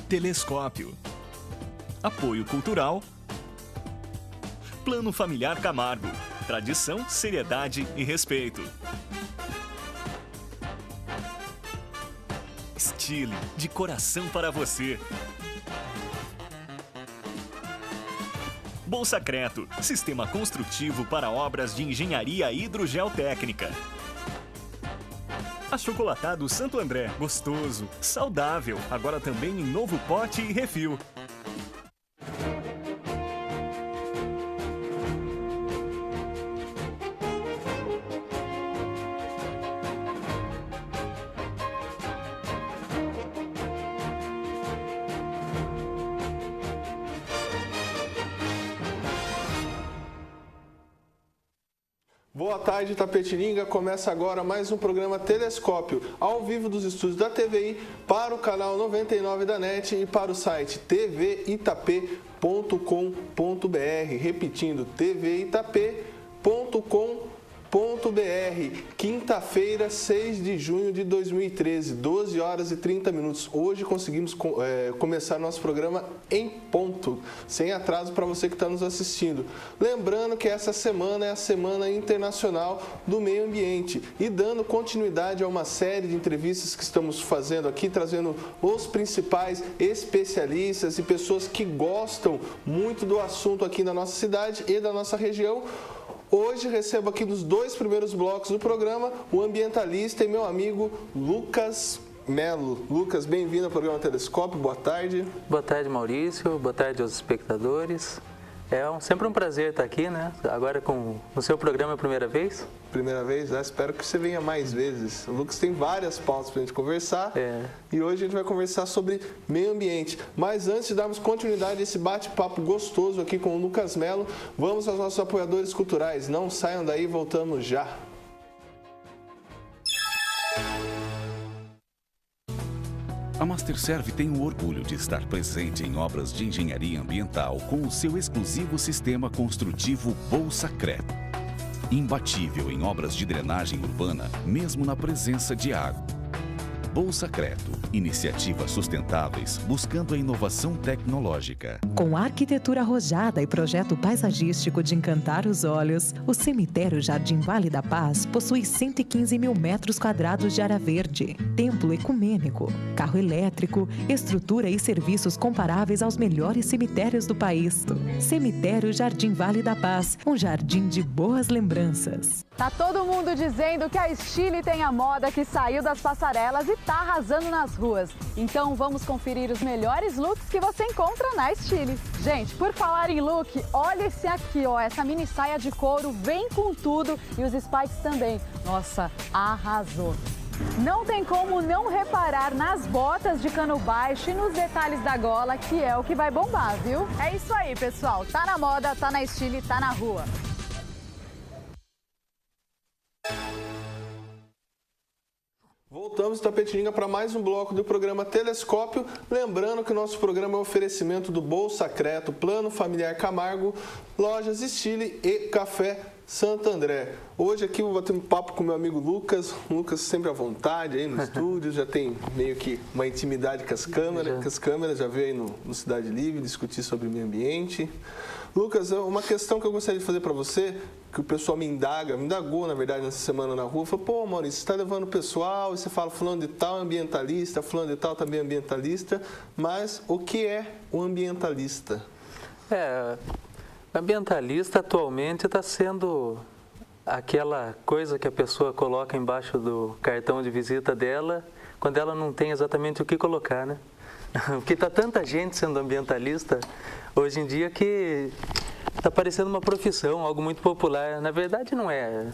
Telescópio. Apoio Cultural. Plano Familiar Camargo. Tradição, seriedade e respeito. Stile, de coração para você. Bolsacreto, sistema construtivo para obras de engenharia hidrogeotécnica. Achocolatado Santo André, gostoso, saudável, agora também em novo pote e refil. Boa tarde, Itapetininga. Começa agora mais um programa Telescópio, ao vivo dos estúdios da TVI, para o canal 99 da NET e para o site tvitap.com.br. Repetindo, tvitap.com.br. Quinta-feira, 6 de junho de 2013, 12 horas e 30 minutos. Hoje conseguimos começar nosso programa em ponto, sem atraso para você que está nos assistindo. Lembrando que essa semana é a Semana Internacional do Meio Ambiente e dando continuidade a uma série de entrevistas que estamos fazendo aqui, trazendo os principais especialistas e pessoas que gostam muito do assunto aqui na nossa cidade e da nossa região. Hoje recebo aqui nos dois primeiros blocos do programa o ambientalista e meu amigo Lucas Melo. Lucas, bem-vindo ao programa Telescópio, boa tarde. Boa tarde, Maurício, boa tarde aos espectadores. Sempre um prazer estar aqui, né? Agora no seu programa é a primeira vez? Primeira vez? Espero que você venha mais vezes. O Lucas tem várias pautas para a gente conversar e hoje a gente vai conversar sobre meio ambiente. Mas antes de darmos continuidade a esse bate-papo gostoso aqui com o Lucas Melo, vamos aos nossos apoiadores culturais. Não saiam daí, voltamos já. A Masterserv tem o orgulho de estar presente em obras de engenharia ambiental com o seu exclusivo sistema construtivo Bolsacreto. Imbatível em obras de drenagem urbana, mesmo na presença de água. Bolsacreto, iniciativas sustentáveis buscando a inovação tecnológica. Com arquitetura arrojada e projeto paisagístico de encantar os olhos, o cemitério Jardim Vale da Paz possui 115 mil metros quadrados de área verde, templo ecumênico, carro elétrico, estrutura e serviços comparáveis aos melhores cemitérios do país. Cemitério Jardim Vale da Paz, um jardim de boas lembranças. Tá todo mundo dizendo que a Stile tem a moda que saiu das passarelas e tá arrasando nas ruas. Então vamos conferir os melhores looks que você encontra na Stile. Gente, por falar em look, olha esse aqui, ó, essa mini saia de couro vem com tudo e os spikes também. Nossa, arrasou! Não tem como não reparar nas botas de cano baixo e nos detalhes da gola, que é o que vai bombar, viu? É isso aí, pessoal. Tá na moda, tá na Stile, tá na rua. Voltamos, Itapetininga, para mais um bloco do programa Telescópio. Lembrando que o nosso programa é um oferecimento do Bolsacreto, Plano Familiar Camargo, Lojas Stile e Café Santo André. Hoje aqui vou bater um papo com meu amigo Lucas. O Lucas sempre à vontade aí no estúdio, já tem meio que uma intimidade com as câmeras, já veio aí no Cidade Livre discutir sobre o meio ambiente. Lucas, uma questão que eu gostaria de fazer para você, que o pessoal me indagou, na verdade, nessa semana na rua, falou, pô, Maurício, você está levando o pessoal, e você fala fulano de tal ambientalista, fulano de tal também ambientalista, mas o que é o ambientalista? Ambientalista atualmente está sendo aquela coisa que a pessoa coloca embaixo do cartão de visita dela, quando ela não tem exatamente o que colocar, né? Porque está tanta gente sendo ambientalista hoje em dia que está parecendo uma profissão, algo muito popular. Na verdade não é.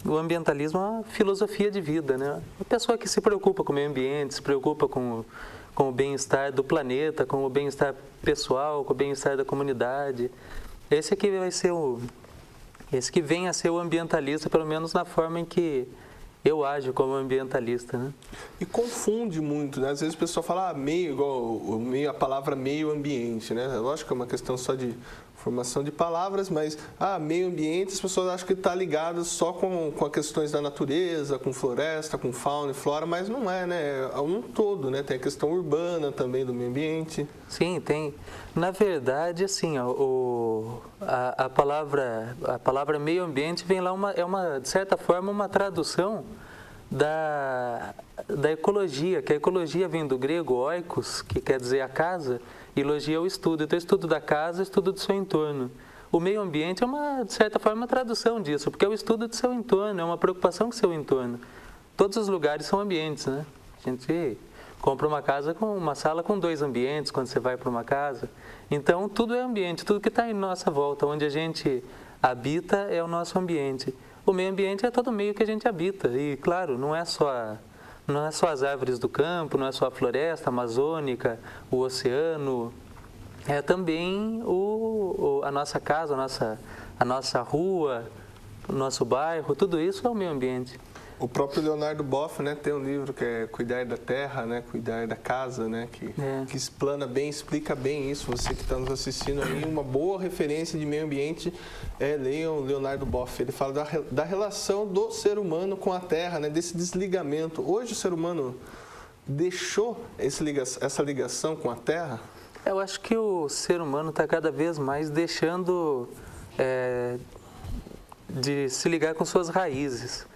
O ambientalismo é uma filosofia de vida, né? Uma pessoa que se preocupa com o meio ambiente, se preocupa com o bem-estar do planeta, com o bem-estar pessoal, com o bem-estar da comunidade. Esse aqui vai ser esse que vem a ser o ambientalista, pelo menos na forma em que eu ajo como ambientalista, né? E confunde muito, né? Às vezes o pessoal fala meio, igual a palavra meio ambiente, né? Lógico que é uma questão só de formação de palavras, mas meio ambiente, as pessoas acham que está ligado só com as questões da natureza, com floresta, com fauna e flora, mas não é, né? É um todo, né? Tem a questão urbana também do meio ambiente. Sim, tem. Na verdade, assim, a palavra meio ambiente vem lá, de certa forma, uma tradução da ecologia, que a ecologia vem do grego oikos, que quer dizer a casa, e logia é o estudo. Então, estudo da casa, estudo do seu entorno. O meio ambiente é, de certa forma, uma tradução disso, porque é o estudo do seu entorno, é uma preocupação com o seu entorno. Todos os lugares são ambientes, né? A gente compra uma casa com uma sala com 2 ambientes, quando você vai para uma casa. Então, tudo é ambiente, tudo que está em nossa volta, onde a gente habita é o nosso ambiente. O meio ambiente é todo o meio que a gente habita. E, claro, não é só as árvores do campo, não é só a floresta amazônica, o oceano. É também a nossa casa, a nossa rua, o nosso bairro, tudo isso é o meio ambiente. O próprio Leonardo Boff, né, tem um livro que é Cuidar da Terra, né, Cuidar da Casa, né, que explana bem, explica bem isso. Você que está nos assistindo aí, uma boa referência de meio ambiente é Leonardo Boff. Ele fala da relação do ser humano com a Terra, né, desse desligamento. Hoje o ser humano deixou essa ligação com a Terra? Eu acho que o ser humano está cada vez mais deixando de se ligar com suas raízes.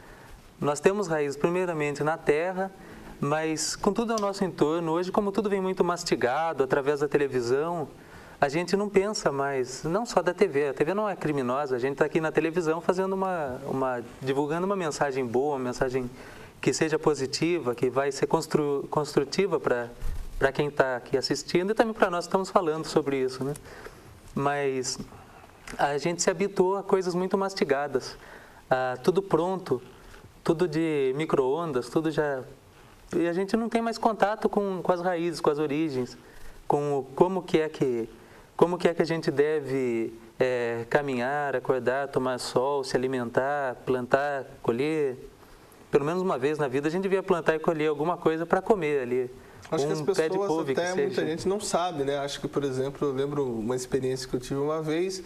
Nós temos raízes, primeiramente, na terra, mas com tudo ao nosso entorno. Hoje, como tudo vem muito mastigado através da televisão, a gente não pensa mais, não só da TV. A TV não é criminosa, a gente está aqui na televisão fazendo divulgando uma mensagem boa, uma mensagem que seja positiva, que vai ser construtiva para quem está aqui assistindo e também para nós que estamos falando sobre isso, né? Mas a gente se habituou a coisas muito mastigadas, tudo pronto, tudo de micro-ondas, tudo já... E a gente não tem mais contato com as raízes, com as origens, com como que é que a gente deve caminhar, acordar, tomar sol, se alimentar, plantar, colher. Pelo menos uma vez na vida a gente devia plantar e colher alguma coisa para comer ali. Acho que as pessoas, muita gente não sabe, né? Acho que, por exemplo, eu lembro uma experiência que eu tive uma vez,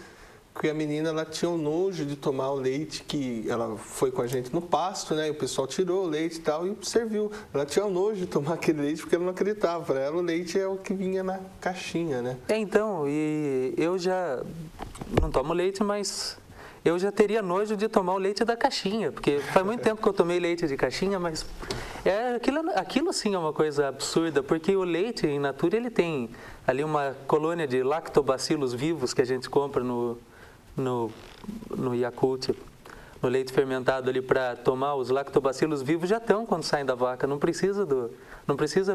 que a menina, ela tinha um nojo de tomar o leite, que ela foi com a gente no pasto, né? E o pessoal tirou o leite e tal e serviu. Ela tinha um nojo de tomar aquele leite porque ela não acreditava. Para ela, o leite é o que vinha na caixinha, né? Então, e eu já não tomo leite, mas eu já teria nojo de tomar o leite da caixinha, porque faz muito tempo que eu tomei leite de caixinha, mas aquilo sim é uma coisa absurda, porque o leite, in natura, ele tem ali uma colônia de lactobacilos vivos que a gente compra no Yakult, no leite fermentado ali para tomar. Os lactobacilos vivos já estão quando saem da vaca, não precisa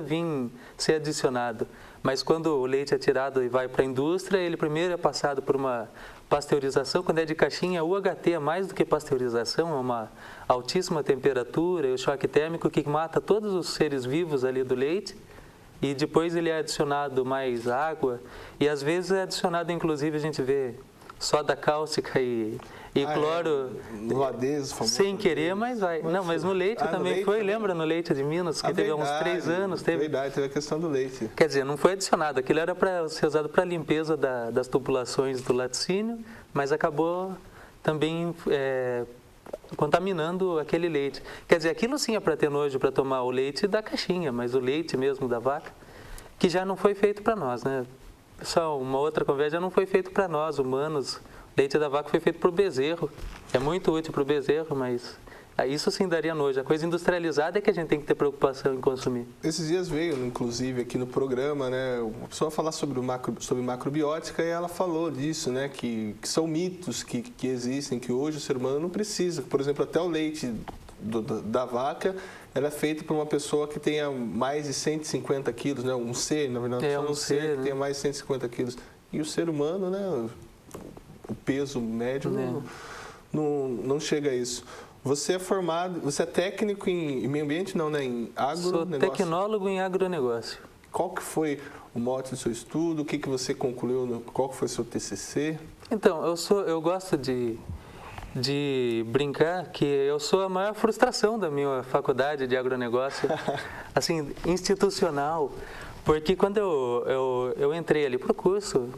vir ser adicionado. Mas quando o leite é tirado e vai para a indústria, ele primeiro é passado por uma pasteurização. Quando é de caixinha, o UHT é mais do que pasteurização, é uma altíssima temperatura e o choque térmico que mata todos os seres vivos ali do leite. E depois ele é adicionado mais água e às vezes é adicionado, inclusive, a gente vê soda cáustica e cloro, no Ades, sem querer, mas vai. Não, mas no leite também no leite, foi, lembra no leite de Minas, que teve uns 3 anos. Verdade, teve a questão do leite. Quer dizer, não foi adicionado, aquilo era para ser usado para a limpeza das tubulações do laticínio, mas acabou também contaminando aquele leite. Quer dizer, aquilo sim é para ter nojo para tomar o leite da caixinha, mas o leite mesmo da vaca, que já não foi feito para nós, né? Só uma outra conversa, já não foi feito para nós, humanos. O leite da vaca foi feito para o bezerro. É muito útil para o bezerro, mas isso sim daria nojo. A coisa industrializada é que a gente tem que ter preocupação em consumir. Esses dias veio, inclusive, aqui no programa, né, uma pessoa falar sobre macrobiótica e ela falou disso, né, que são mitos que existem, que hoje o ser humano não precisa. Por exemplo, até o leite da vaca, ela é feita por uma pessoa que tenha mais de 150 quilos, né? Um ser, na verdade, um ser que tenha mais de 150 quilos. E o ser humano, né? O peso médio não chega a isso. Você é formado, você é técnico em meio ambiente, não, né? Em agronegócio? Sou tecnólogo em agronegócio. Qual que foi o mote do seu estudo? O que você concluiu? Qual que foi o seu TCC? Então, eu gosto de brincar que eu sou a maior frustração da minha faculdade de agronegócio, assim, institucional, porque quando eu entrei ali para o curso,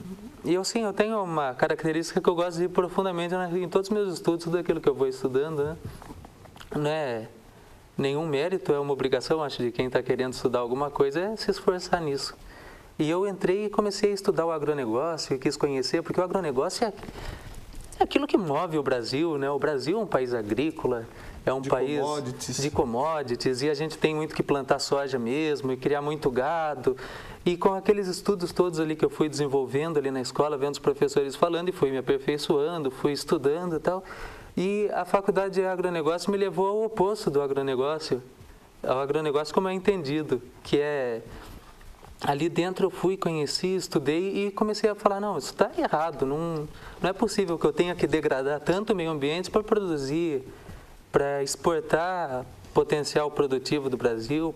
E eu tenho uma característica que eu gosto de ir profundamente em todos os meus estudos, tudo aquilo que eu vou estudando, né? Não é nenhum mérito, é uma obrigação, acho, de quem está querendo estudar alguma coisa, é se esforçar nisso. E eu entrei e comecei a estudar o agronegócio, e quis conhecer, porque o agronegócio é aquilo que move o Brasil, né? O Brasil é um país agrícola, é um país de commodities, e a gente tem muito que plantar soja mesmo, e criar muito gado. E com aqueles estudos todos ali que eu fui desenvolvendo ali na escola, vendo os professores falando, e fui me aperfeiçoando, fui estudando e tal. E a faculdade de agronegócio me levou ao oposto do agronegócio, ao agronegócio como é entendido, que é... Ali dentro eu fui, conheci, estudei e comecei a falar, não, isso está errado, não é possível que eu tenha que degradar tanto o meio ambiente para produzir, para exportar potencial produtivo do Brasil,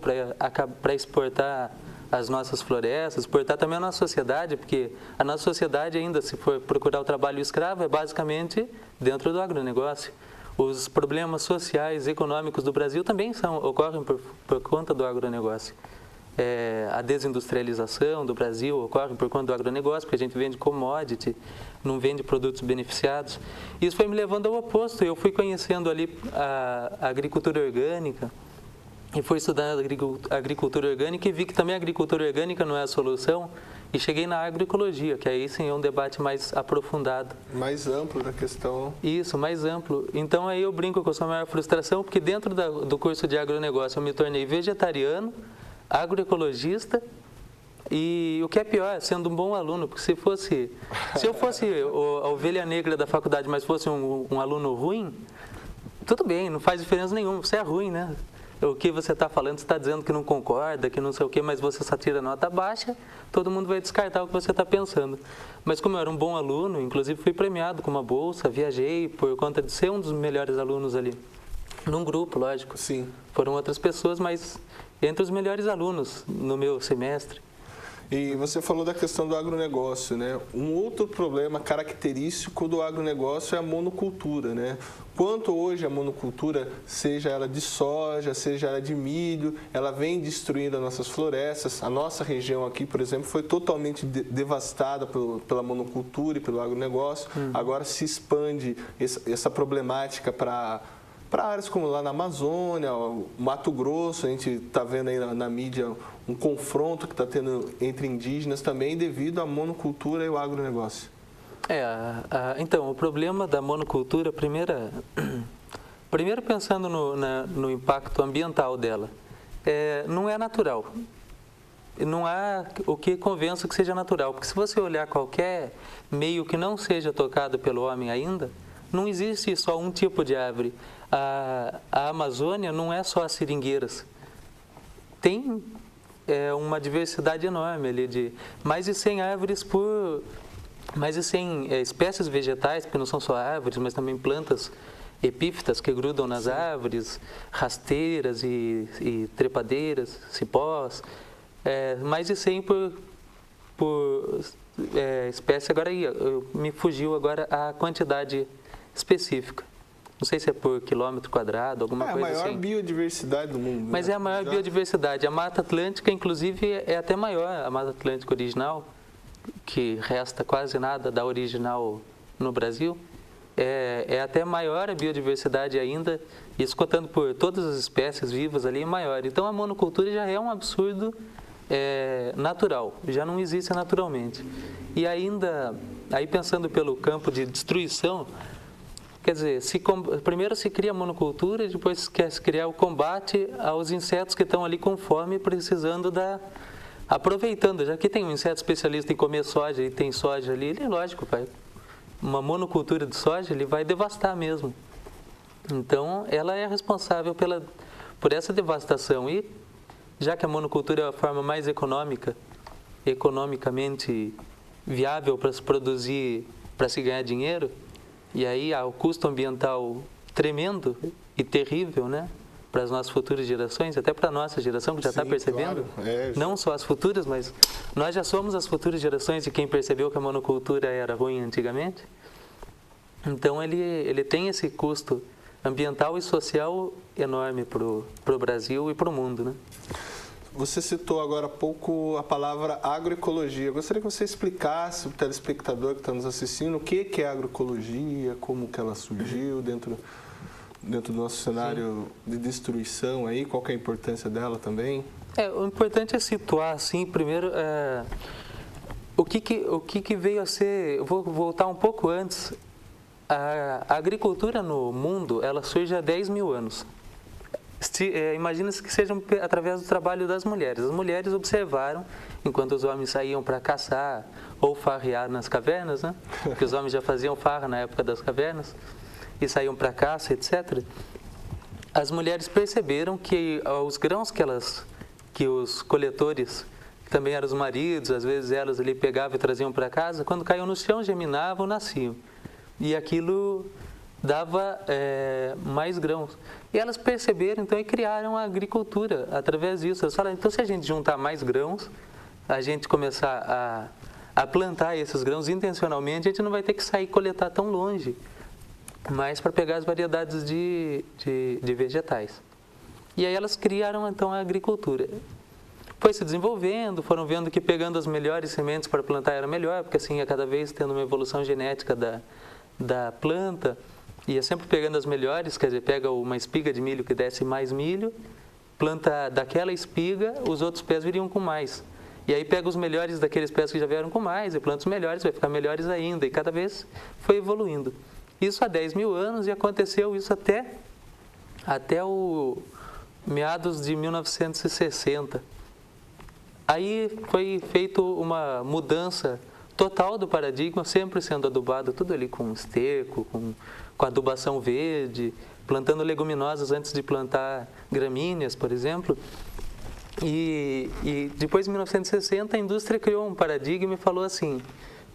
para exportar as nossas florestas, exportar também a nossa sociedade, porque a nossa sociedade ainda, se for procurar o trabalho escravo, é basicamente dentro do agronegócio. Os problemas sociais, econômicos do Brasil também ocorrem por conta do agronegócio. A desindustrialização do Brasil ocorre por conta do agronegócio, porque a gente vende commodity, não vende produtos beneficiados. Isso foi me levando ao oposto. Eu fui conhecendo ali a agricultura orgânica e fui estudando a agricultura orgânica e vi que também a agricultura orgânica não é a solução. E cheguei na agroecologia, que aí sim é um debate mais aprofundado. Mais amplo da questão. Isso, mais amplo. Então aí eu brinco com a sua maior frustração, porque dentro do curso de agronegócio eu me tornei vegetariano, agroecologista e o que é pior, sendo um bom aluno, porque se eu fosse a ovelha negra da faculdade, mas fosse um aluno ruim, tudo bem, não faz diferença nenhuma, você é ruim, né? O que você está falando, você está dizendo que não concorda, que não sei o quê, mas você só tira nota baixa, todo mundo vai descartar o que você está pensando. Mas como eu era um bom aluno, inclusive fui premiado com uma bolsa, viajei por conta de ser um dos melhores alunos ali. Num grupo, lógico. Sim. Foram outras pessoas, mas entre os melhores alunos no meu semestre. E você falou da questão do agronegócio, né? Um outro problema característico do agronegócio é a monocultura, né? Quanto hoje a monocultura, seja ela de soja, seja ela de milho, ela vem destruindo as nossas florestas. A nossa região aqui, por exemplo, foi totalmente devastada pela monocultura e pelo agronegócio. Agora se expande essa problemática para áreas como lá na Amazônia, o Mato Grosso. A gente está vendo aí na mídia um confronto que está tendo entre indígenas também devido à monocultura e ao agronegócio. Então, o problema da monocultura, primeiro pensando no impacto ambiental dela, não é natural. Não há o que convença que seja natural, porque se você olhar qualquer meio que não seja tocado pelo homem ainda, não existe só um tipo de árvore. A Amazônia não é só as seringueiras. Tem uma diversidade enorme ali de mais de 100 árvores mais de 100 espécies vegetais, porque não são só árvores, mas também plantas epífitas que grudam nas árvores, rasteiras e trepadeiras, cipós. Mais de 100 por espécie. Agora me fugiu agora a quantidade específica. Não sei se é por quilômetro quadrado, alguma coisa assim. É a maior biodiversidade do mundo. Mas é a maior biodiversidade. A Mata Atlântica, inclusive, é até maior. A Mata Atlântica original, que resta quase nada da original no Brasil, é até maior a biodiversidade ainda. Isso contando por todas as espécies vivas ali, é maior. Então, a monocultura já é um absurdo natural. Já não existe naturalmente. E ainda, aí pensando pelo campo de destruição... Quer dizer, primeiro se cria a monocultura e depois quer se criar o combate aos insetos que estão ali com fome, precisando aproveitando. Já que tem um inseto especialista em comer soja e tem soja ali, ele, lógico, uma monocultura de soja, ele vai devastar mesmo. Então, ela é responsável por essa devastação. E, já que a monocultura é a forma mais economicamente viável para se produzir, para se ganhar dinheiro, e aí há o custo ambiental tremendo e terrível, né? Para as nossas futuras gerações, até para a nossa geração, que já está percebendo. Claro. Não só as futuras, mas nós já somos as futuras gerações de quem percebeu que a monocultura era ruim antigamente. Então, ele tem esse custo ambiental e social enorme para o Brasil e para o mundo, né? Você citou agora há pouco a palavra agroecologia. Eu gostaria que você explicasse para o telespectador que está nos assistindo o que é agroecologia, como que ela surgiu dentro do nosso cenário de destruição aí, qual que é a importância dela também? O importante é situar, assim, primeiro, o que veio a ser. Eu vou voltar um pouco antes. A agricultura no mundo, ela surge há 10 mil anos. Imagina-se que seja através do trabalho das mulheres. As mulheres observaram, enquanto os homens saíam para caçar ou farrear nas cavernas, né? Porque os homens já faziam farra na época das cavernas, e saíam para caça, etc. As mulheres perceberam que os grãos que os coletores, que também eram os maridos, às vezes elas ali pegavam e traziam para casa, quando caíam no chão, germinavam, nasciam. E aquilo dava mais grãos. E elas perceberam, então, e criaram a agricultura através disso. Elas falaram, então, se a gente juntar mais grãos, a gente começar a plantar esses grãos intencionalmente, a gente não vai ter que sair coletar tão longe, mas para pegar as variedades de vegetais. E aí elas criaram, então, a agricultura. Foi se desenvolvendo, foram vendo que pegando as melhores sementes para plantar era melhor, porque assim ia cada vez tendo uma evolução genética da planta, ia sempre pegando as melhores, quer dizer, pega uma espiga de milho que desce mais milho, planta daquela espiga, os outros pés viriam com mais. E aí pega os melhores daqueles pés que já vieram com mais, e planta os melhores, vai ficar melhores ainda, e cada vez foi evoluindo. Isso há 10 mil anos, e aconteceu isso até o meados de 1960. Aí foi feita uma mudança total do paradigma, sempre sendo adubado tudo ali com esterco, com adubação verde, plantando leguminosas antes de plantar gramíneas, por exemplo. E depois de 1960 a indústria criou um paradigma e falou assim,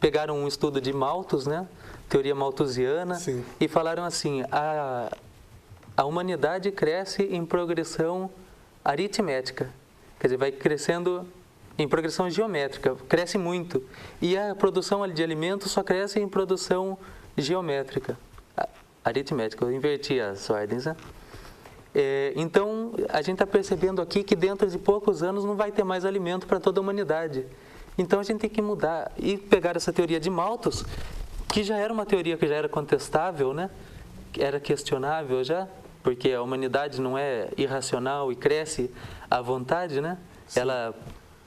pegaram um estudo de maltos, né, teoria malthusiana, sim, e falaram assim, a humanidade cresce em progressão aritmética, quer dizer, vai crescendo em progressão geométrica, cresce muito. E a produção de alimentos só cresce em produção geométrica, aritmética. Eu inverti as ordens, né? Então, a gente está percebendo aqui que dentro de poucos anos não vai ter mais alimento para toda a humanidade. Então, a gente tem que mudar e pegar essa teoria de Malthus, que já era uma teoria que já era contestável, né? Era questionável já, porque a humanidade não é irracional e cresce à vontade, né? Sim.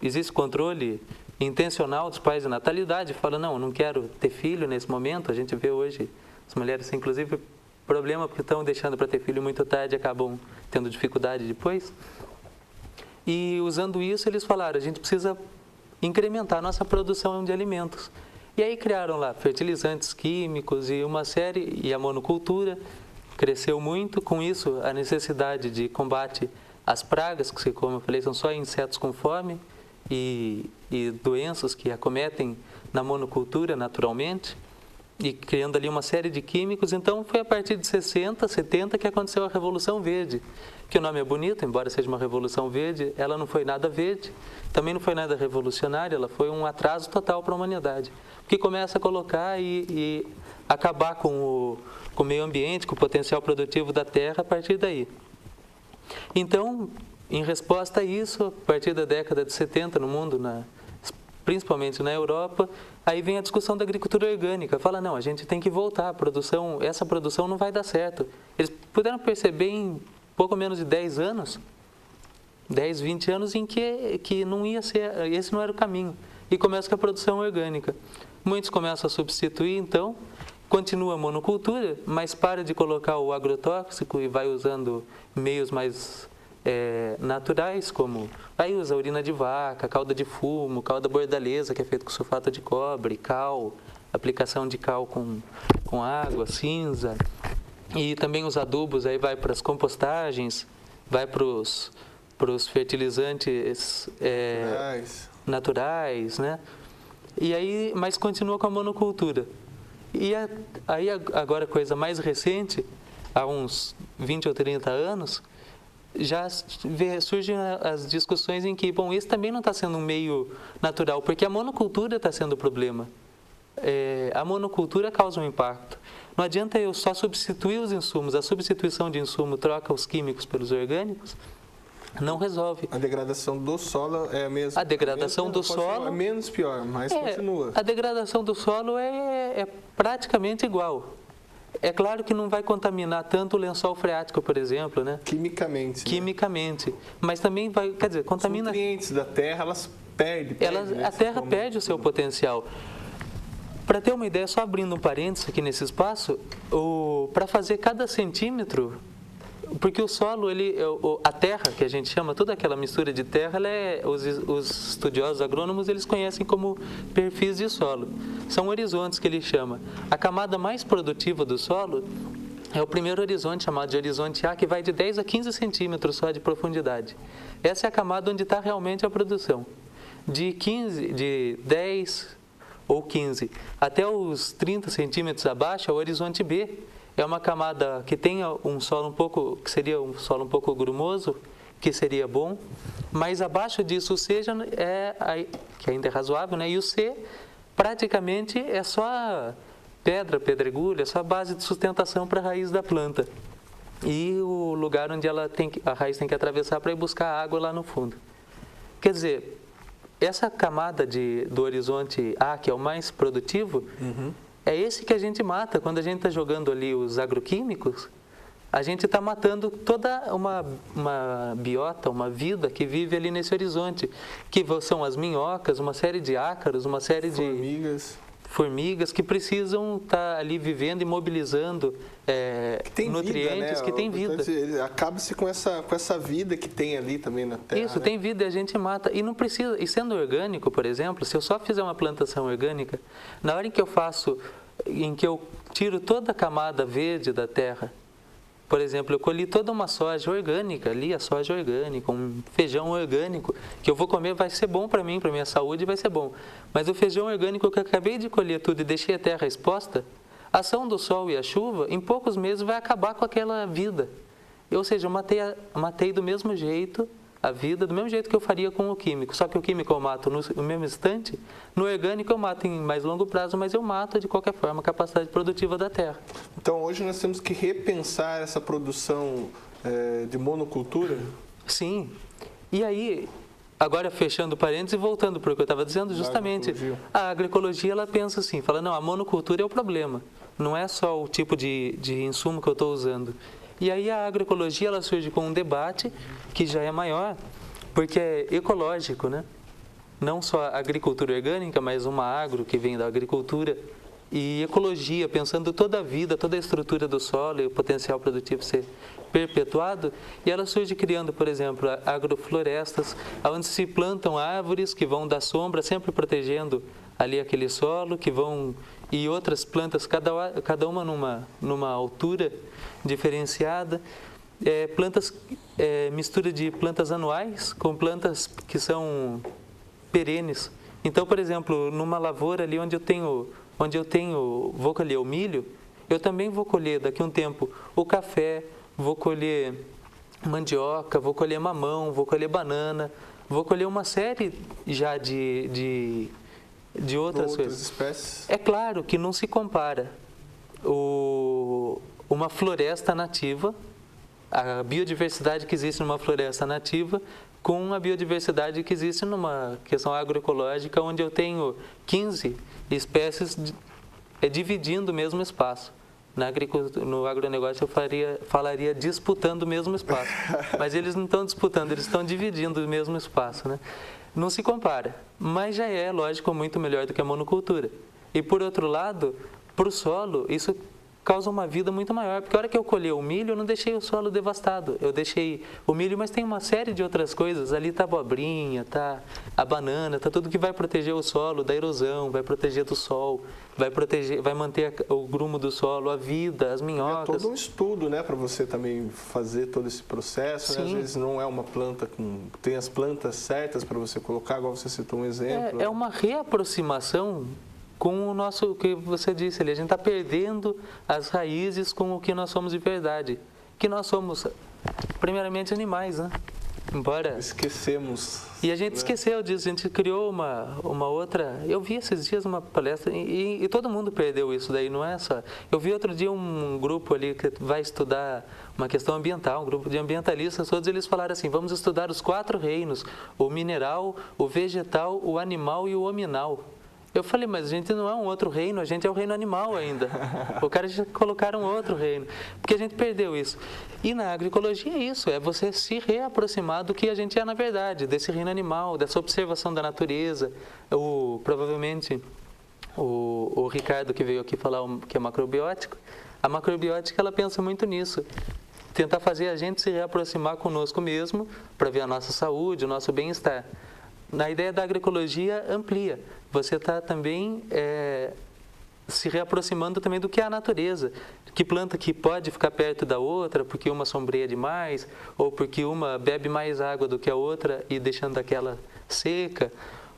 Existe controle intencional dos pais de natalidade, fala, não quero ter filho nesse momento. A gente vê hoje as mulheres, inclusive, problema porque estão deixando para ter filho muito tarde e acabam tendo dificuldade depois. E usando isso, eles falaram, a gente precisa incrementar a nossa produção de alimentos. E aí criaram lá fertilizantes químicos e uma série, e a monocultura cresceu muito. Com isso, a necessidade de combate às pragas, que, como eu falei, são só insetos com fome, e doenças que acometem na monocultura naturalmente, e criando ali uma série de químicos. Então foi a partir de 60, 70 que aconteceu a Revolução Verde, que o nome é bonito, embora seja uma Revolução Verde, ela não foi nada verde, também não foi nada revolucionária, ela foi um atraso total para a humanidade, que começa a colocar e acabar com o meio ambiente, com o potencial produtivo da terra a partir daí. Então, em resposta a isso, a partir da década de 70 no mundo, principalmente na Europa, aí vem a discussão da agricultura orgânica. Fala, não, a gente tem que voltar, essa produção não vai dar certo. Eles puderam perceber em pouco menos de 10 anos, 10, 20 anos, em que não ia ser, esse não era o caminho. E começa com a produção orgânica. Muitos começam a substituir, então, continua a monocultura, mas para de colocar o agrotóxico e vai usando meios mais naturais, como aí usa urina de vaca, calda de fumo, calda bordaleza, que é feito com sulfato de cobre, cal, aplicação de cal com água, cinza, e também os adubos, aí vai para as compostagens, vai para os fertilizantes naturais, né? E aí, mas continua com a monocultura. E aí agora, coisa mais recente, há uns 20 ou 30 anos, já surgem as discussões em que, bom, esse também não está sendo um meio natural, porque a monocultura está sendo o problema. A monocultura causa um impacto. Não adianta eu só substituir os insumos, a substituição de insumo troca os químicos pelos orgânicos, Não resolve. A degradação do solo é a mesma? A degradação do solo... É menos pior, mas continua. A degradação do solo é praticamente igual. É claro que não vai contaminar tanto o lençol freático, por exemplo, né? Quimicamente. Quimicamente. Né? Mas também vai, quer dizer, contamina... Os nutrientes da terra, elas perdem. A terra perde o seu potencial. Para ter uma ideia, só abrindo um parênteses aqui nesse espaço, para fazer cada centímetro... Porque o solo, a terra, que a gente chama, toda aquela mistura de terra, os estudiosos agrônomos, eles conhecem como perfis de solo. São horizontes que ele chama. A camada mais produtiva do solo é o primeiro horizonte, chamado de horizonte A, que vai de 10 a 15 centímetros só de profundidade. Essa é a camada onde está realmente a produção. De 10 ou 15 até os 30 centímetros abaixo é o horizonte B. É uma camada que tem um solo que seria um solo um pouco grumoso, que seria bom, mas abaixo disso o C que ainda é razoável, né? E o C praticamente é só pedregulho, é só base de sustentação para a raiz da planta. E o lugar onde a raiz tem que atravessar para ir buscar água lá no fundo. Quer dizer, essa camada do horizonte A, que é o mais produtivo, é esse que a gente mata. Quando a gente está jogando ali os agroquímicos, a gente está matando toda uma biota, uma vida que vive ali nesse horizonte, que são as minhocas, uma série de ácaros, uma série de formigas que precisam estar ali vivendo e mobilizando nutrientes que têm vida. Acaba-se com essa vida que tem ali também na terra. Isso, tem vida e a gente mata. E não precisa. E sendo orgânico, por exemplo, se eu só fizer uma plantação orgânica, na hora em que eu tiro toda a camada verde da terra, por exemplo, eu colhi toda uma soja orgânica ali, a soja orgânica, um feijão orgânico, que eu vou comer, vai ser bom para mim, para minha saúde, vai ser bom. Mas o feijão orgânico que eu acabei de colher tudo e deixei a terra exposta, a ação do sol e a chuva, em poucos meses vai acabar com aquela vida. Ou seja, eu matei do mesmo jeito a vida, do mesmo jeito que eu faria com o químico. Só que o químico eu mato no mesmo instante, no orgânico eu mato em mais longo prazo, mas eu mato de qualquer forma a capacidade produtiva da terra. Então hoje nós temos que repensar essa produção de monocultura? Sim. E aí, agora fechando parênteses e voltando para o que eu estava dizendo, justamente a agroecologia ela pensa assim, fala, não, a monocultura é o problema, não é só o tipo de insumo que eu estou usando. E aí a agroecologia ela surge com um debate que já é maior, porque é ecológico, né? Não só a agricultura orgânica, mas uma agro que vem da agricultura e ecologia, pensando toda a vida, toda a estrutura do solo e o potencial produtivo ser perpetuado, e ela surge criando, por exemplo, agroflorestas, onde se plantam árvores que vão dar sombra, sempre protegendo ali aquele solo, e outras plantas, cada uma numa altura diferenciada, mistura de plantas anuais com plantas que são perenes. Então, por exemplo, numa lavoura ali onde eu vou colher o milho, eu também vou colher daqui a um tempo o café, vou colher mandioca, vou colher mamão, vou colher banana, vou colher uma série já de outras coisas. Espécies? É claro que não se compara uma floresta nativa, a biodiversidade que existe numa floresta nativa, com a biodiversidade que existe numa questão agroecológica, onde eu tenho 15 espécies dividindo o mesmo espaço. No agronegócio eu falaria disputando o mesmo espaço, mas eles não estão disputando, eles estão dividindo o mesmo espaço, né? Não se compara, mas já é, lógico, muito melhor do que a monocultura. E, por outro lado, para o solo, isso causa uma vida muito maior, porque a hora que eu colher o milho, eu não deixei o solo devastado. Eu deixei o milho, mas tem uma série de outras coisas. Ali está a abobrinha, está a banana, está tudo que vai proteger o solo da erosão, vai proteger do sol, vai manter o grumo do solo, a vida, as minhocas. É todo um estudo, né, para você também fazer todo esse processo. Né? Às vezes não é uma planta tem as plantas certas para você colocar, igual você citou um exemplo. É uma reaproximação com o nosso, que você disse ali, a gente está perdendo as raízes com o que nós somos de verdade. Que nós somos, primeiramente, animais, né? Embora... Esquecemos. E a gente esqueceu disso, a gente criou uma outra... Eu vi esses dias uma palestra e todo mundo perdeu isso daí, não é só... Eu vi outro dia um grupo ali que vai estudar uma questão ambiental, um grupo de ambientalistas, todos eles falaram assim, vamos estudar os 4 reinos, o mineral, o vegetal, o animal e o hominal. Eu falei, mas a gente não é um outro reino, a gente é o reino animal ainda. O cara já colocaram outro reino, porque a gente perdeu isso. E na agroecologia é isso, é você se reaproximar do que a gente é na verdade, desse reino animal, dessa observação da natureza. Provavelmente o Ricardo que veio aqui falar que é macrobiótico, a macrobiótica ela pensa muito nisso. Tentar fazer a gente se reaproximar conosco mesmo para ver a nossa saúde, o nosso bem-estar. Na ideia da agroecologia amplia. Você está também se reaproximando também do que é a natureza. Que planta que pode ficar perto da outra porque uma sombreia demais, ou porque uma bebe mais água do que a outra e deixando aquela seca.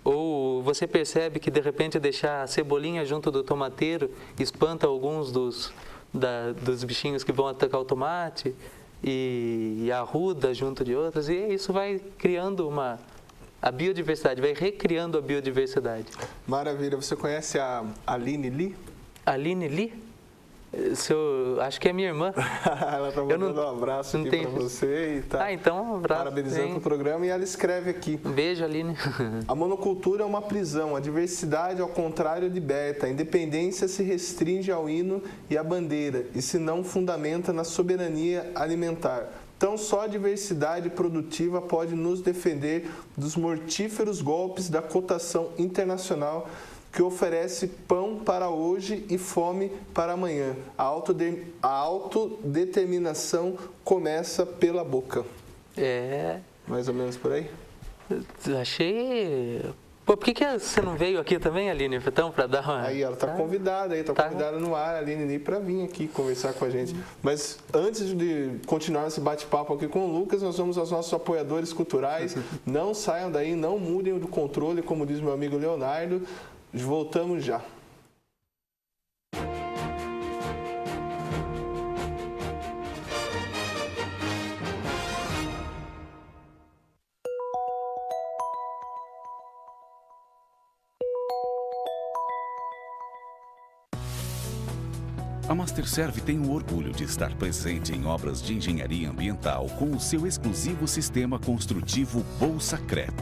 Ou você percebe que de repente deixar a cebolinha junto do tomateiro espanta alguns dos bichinhos que vão atacar o tomate e a arruda junto de outras. E isso vai criando a biodiversidade, vai recriando a biodiversidade. Maravilha. Você conhece a Aline Lee? Aline Lee? Acho que é minha irmã. Ela está mandando um abraço aqui para você e tá então um abraço. Parabenizando o programa e ela escreve aqui. Um beijo, Aline. A monocultura é uma prisão, a diversidade ao contrário liberta, a independência se restringe ao hino e à bandeira e se não fundamenta na soberania alimentar. Então, só a diversidade produtiva pode nos defender dos mortíferos golpes da cotação internacional que oferece pão para hoje e fome para amanhã. A autodeterminação começa pela boca. Mais ou menos por aí? Achei... Pô, por que você não veio aqui também, Aline, então, para dar uma... Aí, ela está convidada, convidada no ar, Aline, para vir aqui conversar com a gente. Mas antes de continuar esse bate-papo aqui com o Lucas, nós vamos aos nossos apoiadores culturais. Não saiam daí, não mudem do controle, como diz meu amigo Leonardo. Voltamos já. A Masterserv tem o orgulho de estar presente em obras de engenharia ambiental com o seu exclusivo sistema construtivo Bolsacret.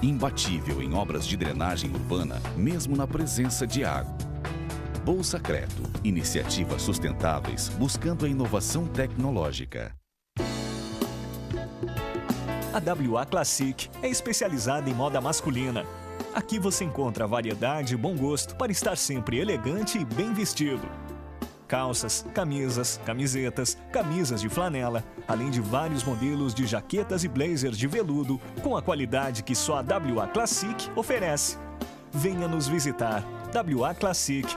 Imbatível em obras de drenagem urbana, mesmo na presença de água. Bolsacreto, iniciativas sustentáveis buscando a inovação tecnológica. A WA Classic é especializada em moda masculina. Aqui você encontra variedade e bom gosto para estar sempre elegante e bem vestido. Calças, camisas, camisetas, camisas de flanela, além de vários modelos de jaquetas e blazers de veludo com a qualidade que só a WA Classic oferece. Venha nos visitar. WA Classic,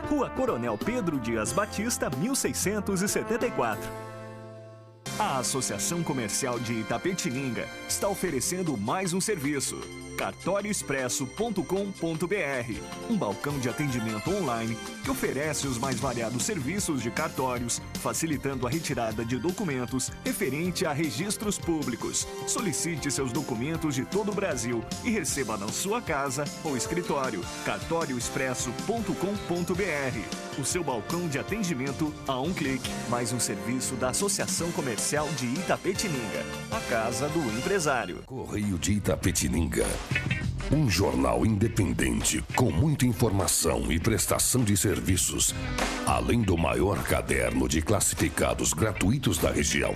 Rua Coronel Pedro Dias Batista, 1674. A Associação Comercial de Itapetininga está oferecendo mais um serviço. cartorioexpresso.com.br, um balcão de atendimento online que oferece os mais variados serviços de cartórios, facilitando a retirada de documentos referente a registros públicos. Solicite seus documentos de todo o Brasil e receba na sua casa ou escritório. cartorioexpresso.com.br, o seu balcão de atendimento a um clique. Mais um serviço da Associação Comercial de Itapetininga, a casa do empresário. Correio de Itapetininga. Um jornal independente com muita informação e prestação de serviços, além do maior caderno de classificados gratuitos da região.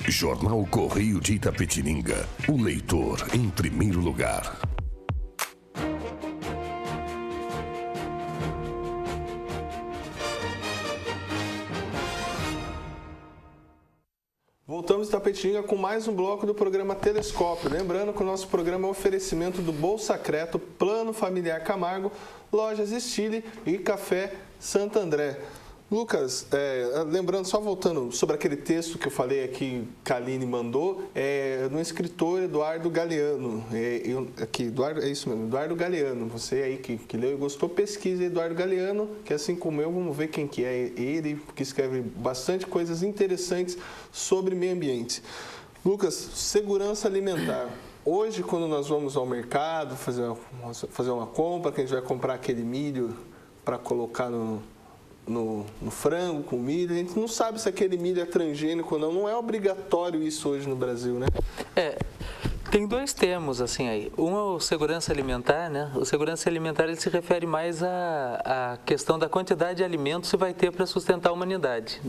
Jornal Correio de Itapetininga. O leitor em primeiro lugar. Voltamos em Itapetininga com mais um bloco do programa Telescópio. Lembrando que o nosso programa é um oferecimento do Bolsacreto, Plano Familiar Camargo, Lojas Estile e Café Santo André. Lucas, lembrando, só voltando sobre aquele texto que eu falei aqui, que a Aline mandou, no escritor Eduardo Galeano. Eduardo, é isso mesmo, Eduardo Galeano. Você aí que leu e gostou, pesquisa Eduardo Galeano, que assim como eu, vamos ver quem que é ele, que escreve bastante coisas interessantes sobre meio ambiente. Lucas, segurança alimentar. Hoje, quando nós vamos ao mercado fazer uma compra, que a gente vai comprar aquele milho para colocar no frango, com milho. A gente não sabe se aquele milho é transgênico ou não. Não é obrigatório isso hoje no Brasil, né? Tem dois termos assim aí. Um é o segurança alimentar, né? O segurança alimentar ele se refere mais à questão da quantidade de alimentos que vai ter para sustentar a humanidade.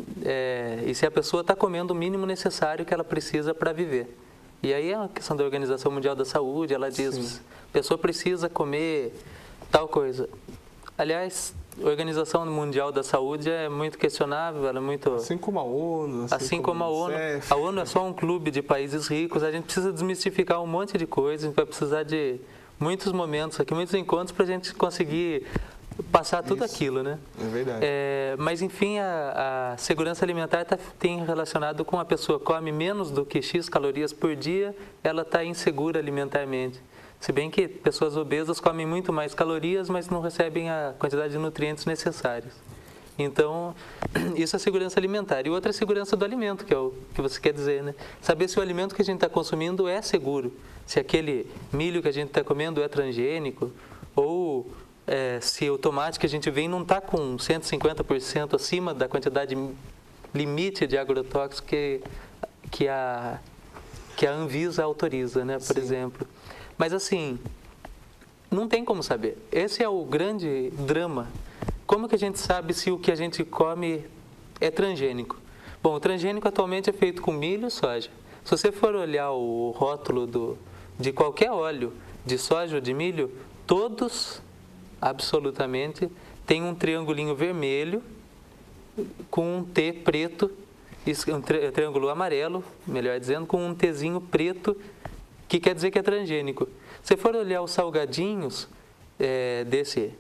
E se a pessoa está comendo o mínimo necessário que ela precisa para viver. E aí é a questão da Organização Mundial da Saúde, ela diz, a pessoa precisa comer tal coisa. Aliás, a Organização Mundial da Saúde é muito questionável, ela é muito... Assim como a ONU. Assim como a ONU. A ONU é só um clube de países ricos, a gente precisa desmistificar um monte de coisa, a gente vai precisar de muitos momentos aqui, muitos encontros para a gente conseguir passar tudo aquilo, né? É verdade. Mas, enfim, a segurança alimentar tem relacionado com a pessoa come menos do que X calorias por dia, ela está insegura alimentarmente. Se bem que pessoas obesas comem muito mais calorias, mas não recebem a quantidade de nutrientes necessários. Então, isso é segurança alimentar. E outra é a segurança do alimento, que é o que você quer dizer, né? Saber se o alimento que a gente está consumindo é seguro, se aquele milho que a gente está comendo é transgênico, ou se o tomate que a gente vê não está com 150% acima da quantidade limite de agrotóxico que a Anvisa autoriza, né? Por exemplo. Mas assim, não tem como saber. Esse é o grande drama. Como que a gente sabe se o que a gente come é transgênico? Bom, o transgênico atualmente é feito com milho e soja. Se você for olhar o rótulo de qualquer óleo de soja ou de milho, todos, absolutamente, têm um triangulinho vermelho com um T preto, um triângulo amarelo, melhor dizendo, com um Tzinho preto, que quer dizer que é transgênico. Se for olhar os salgadinhos desse...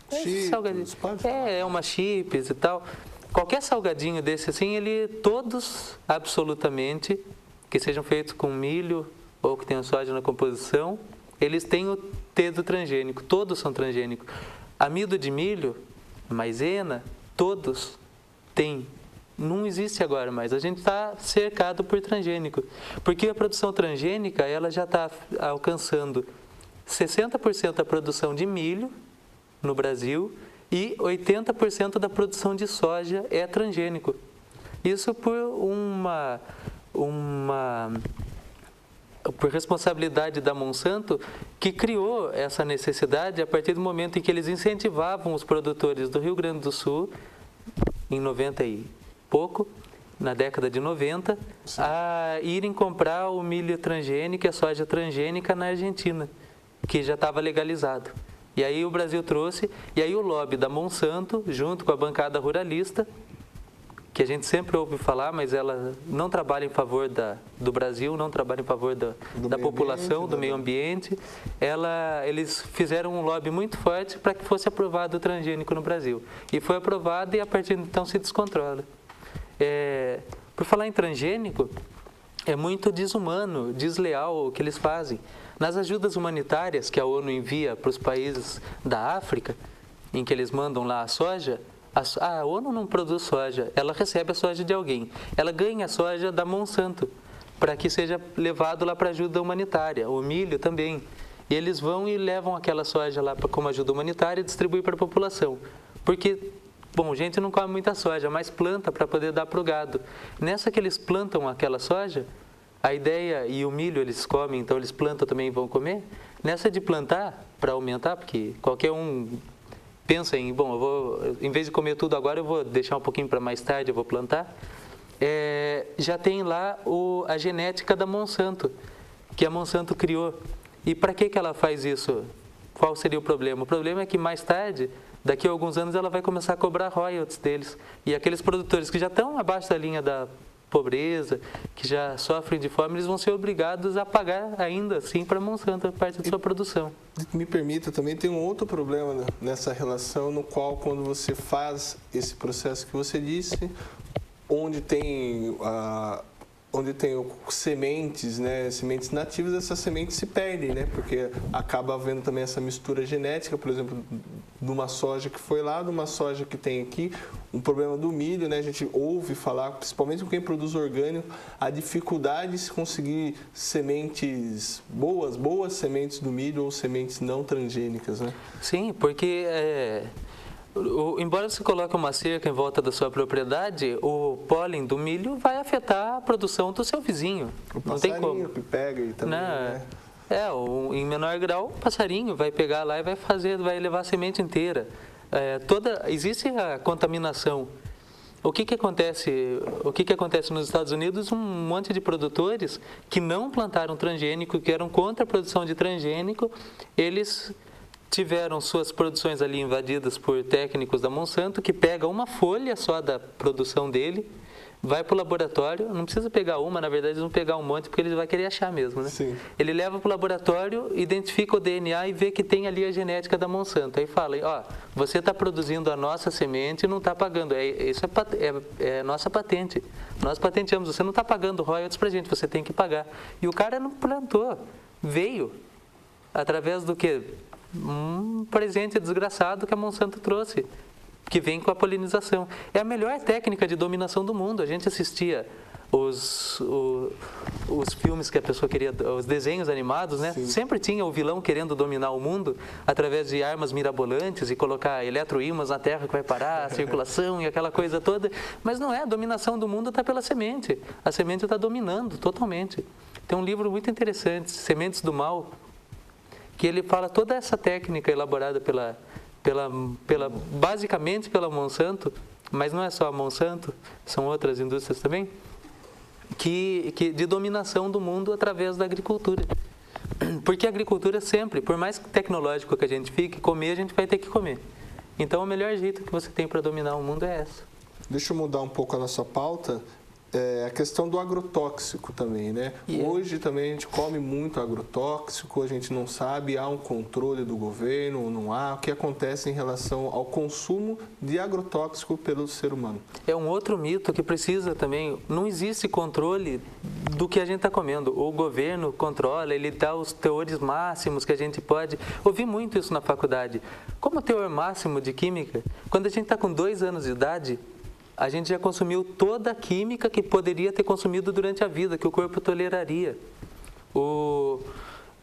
Chips, uma chips e tal. Qualquer salgadinho desse assim, todos, absolutamente, que sejam feitos com milho ou que tenham soja na composição, eles têm o T do transgênico. Todos são transgênicos. Amido de milho, maisena, todos têm. Não existe agora mais. A gente está cercado por transgênico. Porque a produção transgênica ela já está alcançando 60% da produção de milho no Brasil e 80% da produção de soja é transgênico. Isso por por responsabilidade da Monsanto, que criou essa necessidade a partir do momento em que eles incentivavam os produtores do Rio Grande do Sul, em 90 e pouco, na década de 90, a irem comprar o milho transgênico e a soja transgênica na Argentina, que já estava legalizado. E aí o Brasil trouxe, e aí o lobby da Monsanto, junto com a bancada ruralista, que a gente sempre ouve falar, mas ela não trabalha em favor do Brasil, não trabalha em favor da população, do meio ambiente. Eles fizeram um lobby muito forte para que fosse aprovado o transgênico no Brasil. E foi aprovado e a partir de então se descontrola. Por falar em transgênico, é muito desumano, desleal o que eles fazem. Nas ajudas humanitárias que a ONU envia para os países da África, em que eles mandam lá a soja, a ONU não produz soja, ela recebe a soja de alguém. Ela ganha a soja da Monsanto, para que seja levado lá para ajuda humanitária, o milho também. E eles vão e levam aquela soja lá como ajuda humanitária e distribuem para a população. Porque, bom, gente não come muita soja, mas planta para poder dar para o gado. Nessa que eles plantam aquela soja, a ideia, e o milho eles comem, então eles plantam também e vão comer. Nessa de plantar, para aumentar, porque qualquer um pensa em, bom, em vez de comer tudo agora, eu vou deixar um pouquinho para mais tarde, eu vou plantar. Já tem lá a genética da Monsanto, que a Monsanto criou. E para que ela faz isso? Qual seria o problema? O problema é que mais tarde, daqui a alguns anos, ela vai começar a cobrar royalties deles. E aqueles produtores que já estão abaixo da linha da pobreza, que já sofrem de fome, eles vão ser obrigados a pagar ainda assim para a Monsanto a parte da sua produção. Me permita, também tem um outro problema nessa relação, no qual quando você faz esse processo que você disse, onde tem sementes, né, sementes nativas, essas sementes se perdem, né, porque acaba havendo também essa mistura genética, por exemplo, de uma soja que foi lá, de uma soja que tem aqui, um problema do milho, né, a gente ouve falar, principalmente com quem produz orgânico, a dificuldade de se conseguir sementes boas sementes do milho ou sementes não transgênicas, né? Sim, porque Embora você coloque uma cerca em volta da sua propriedade, o pólen do milho vai afetar a produção do seu vizinho. Não tem como. Que pega e também, né? Em menor grau, o passarinho vai pegar lá e vai levar a semente inteira. Existe a contaminação. O que acontece nos Estados Unidos? Um monte de produtores que não plantaram transgênico, que eram contra a produção de transgênico, eles tiveram suas produções ali invadidas por técnicos da Monsanto, que pega uma folha só da produção dele, vai para o laboratório, não precisa pegar uma, na verdade eles vão pegar um monte, porque ele vai querer achar mesmo, né? Sim. Ele leva para o laboratório, identifica o DNA e vê que tem ali a genética da Monsanto. Aí fala, você está produzindo a nossa semente e não está pagando, isso é nossa patente. Nós patenteamos, você não está pagando royalties para a gente, você tem que pagar. E o cara não plantou, veio, através do quê? Um presente desgraçado que a Monsanto trouxe, que vem com a polinização. É a melhor técnica de dominação do mundo. A gente assistia os filmes que a pessoa queria, os desenhos animados, né? Sim. Sempre tinha o vilão querendo dominar o mundo através de armas mirabolantes e colocar eletroímãs na terra que vai parar a circulação e aquela coisa toda. Mas não é, a dominação do mundo está pela semente. A semente está dominando totalmente. Tem um livro muito interessante, Sementes do Mal, que ele fala toda essa técnica elaborada basicamente pela Monsanto, mas não é só a Monsanto, são outras indústrias também, de dominação do mundo através da agricultura. Porque a agricultura sempre, por mais tecnológico que a gente fique, comer a gente vai ter que comer. Então o melhor jeito que você tem para dominar o mundo é essa. Deixa eu mudar um pouco a nossa pauta. A questão do agrotóxico também, né? Hoje também a gente come muito agrotóxico, a gente não sabe, há um controle do governo ou não há. O que acontece em relação ao consumo de agrotóxico pelo ser humano? É um outro mito que precisa também, não existe controle do que a gente está comendo. O governo controla, ele dá os teores máximos que a gente pode. Ouvi muito isso na faculdade. Como o teor máximo de química, quando a gente está com 2 anos de idade, a gente já consumiu toda a química que poderia ter consumido durante a vida, que o corpo toleraria.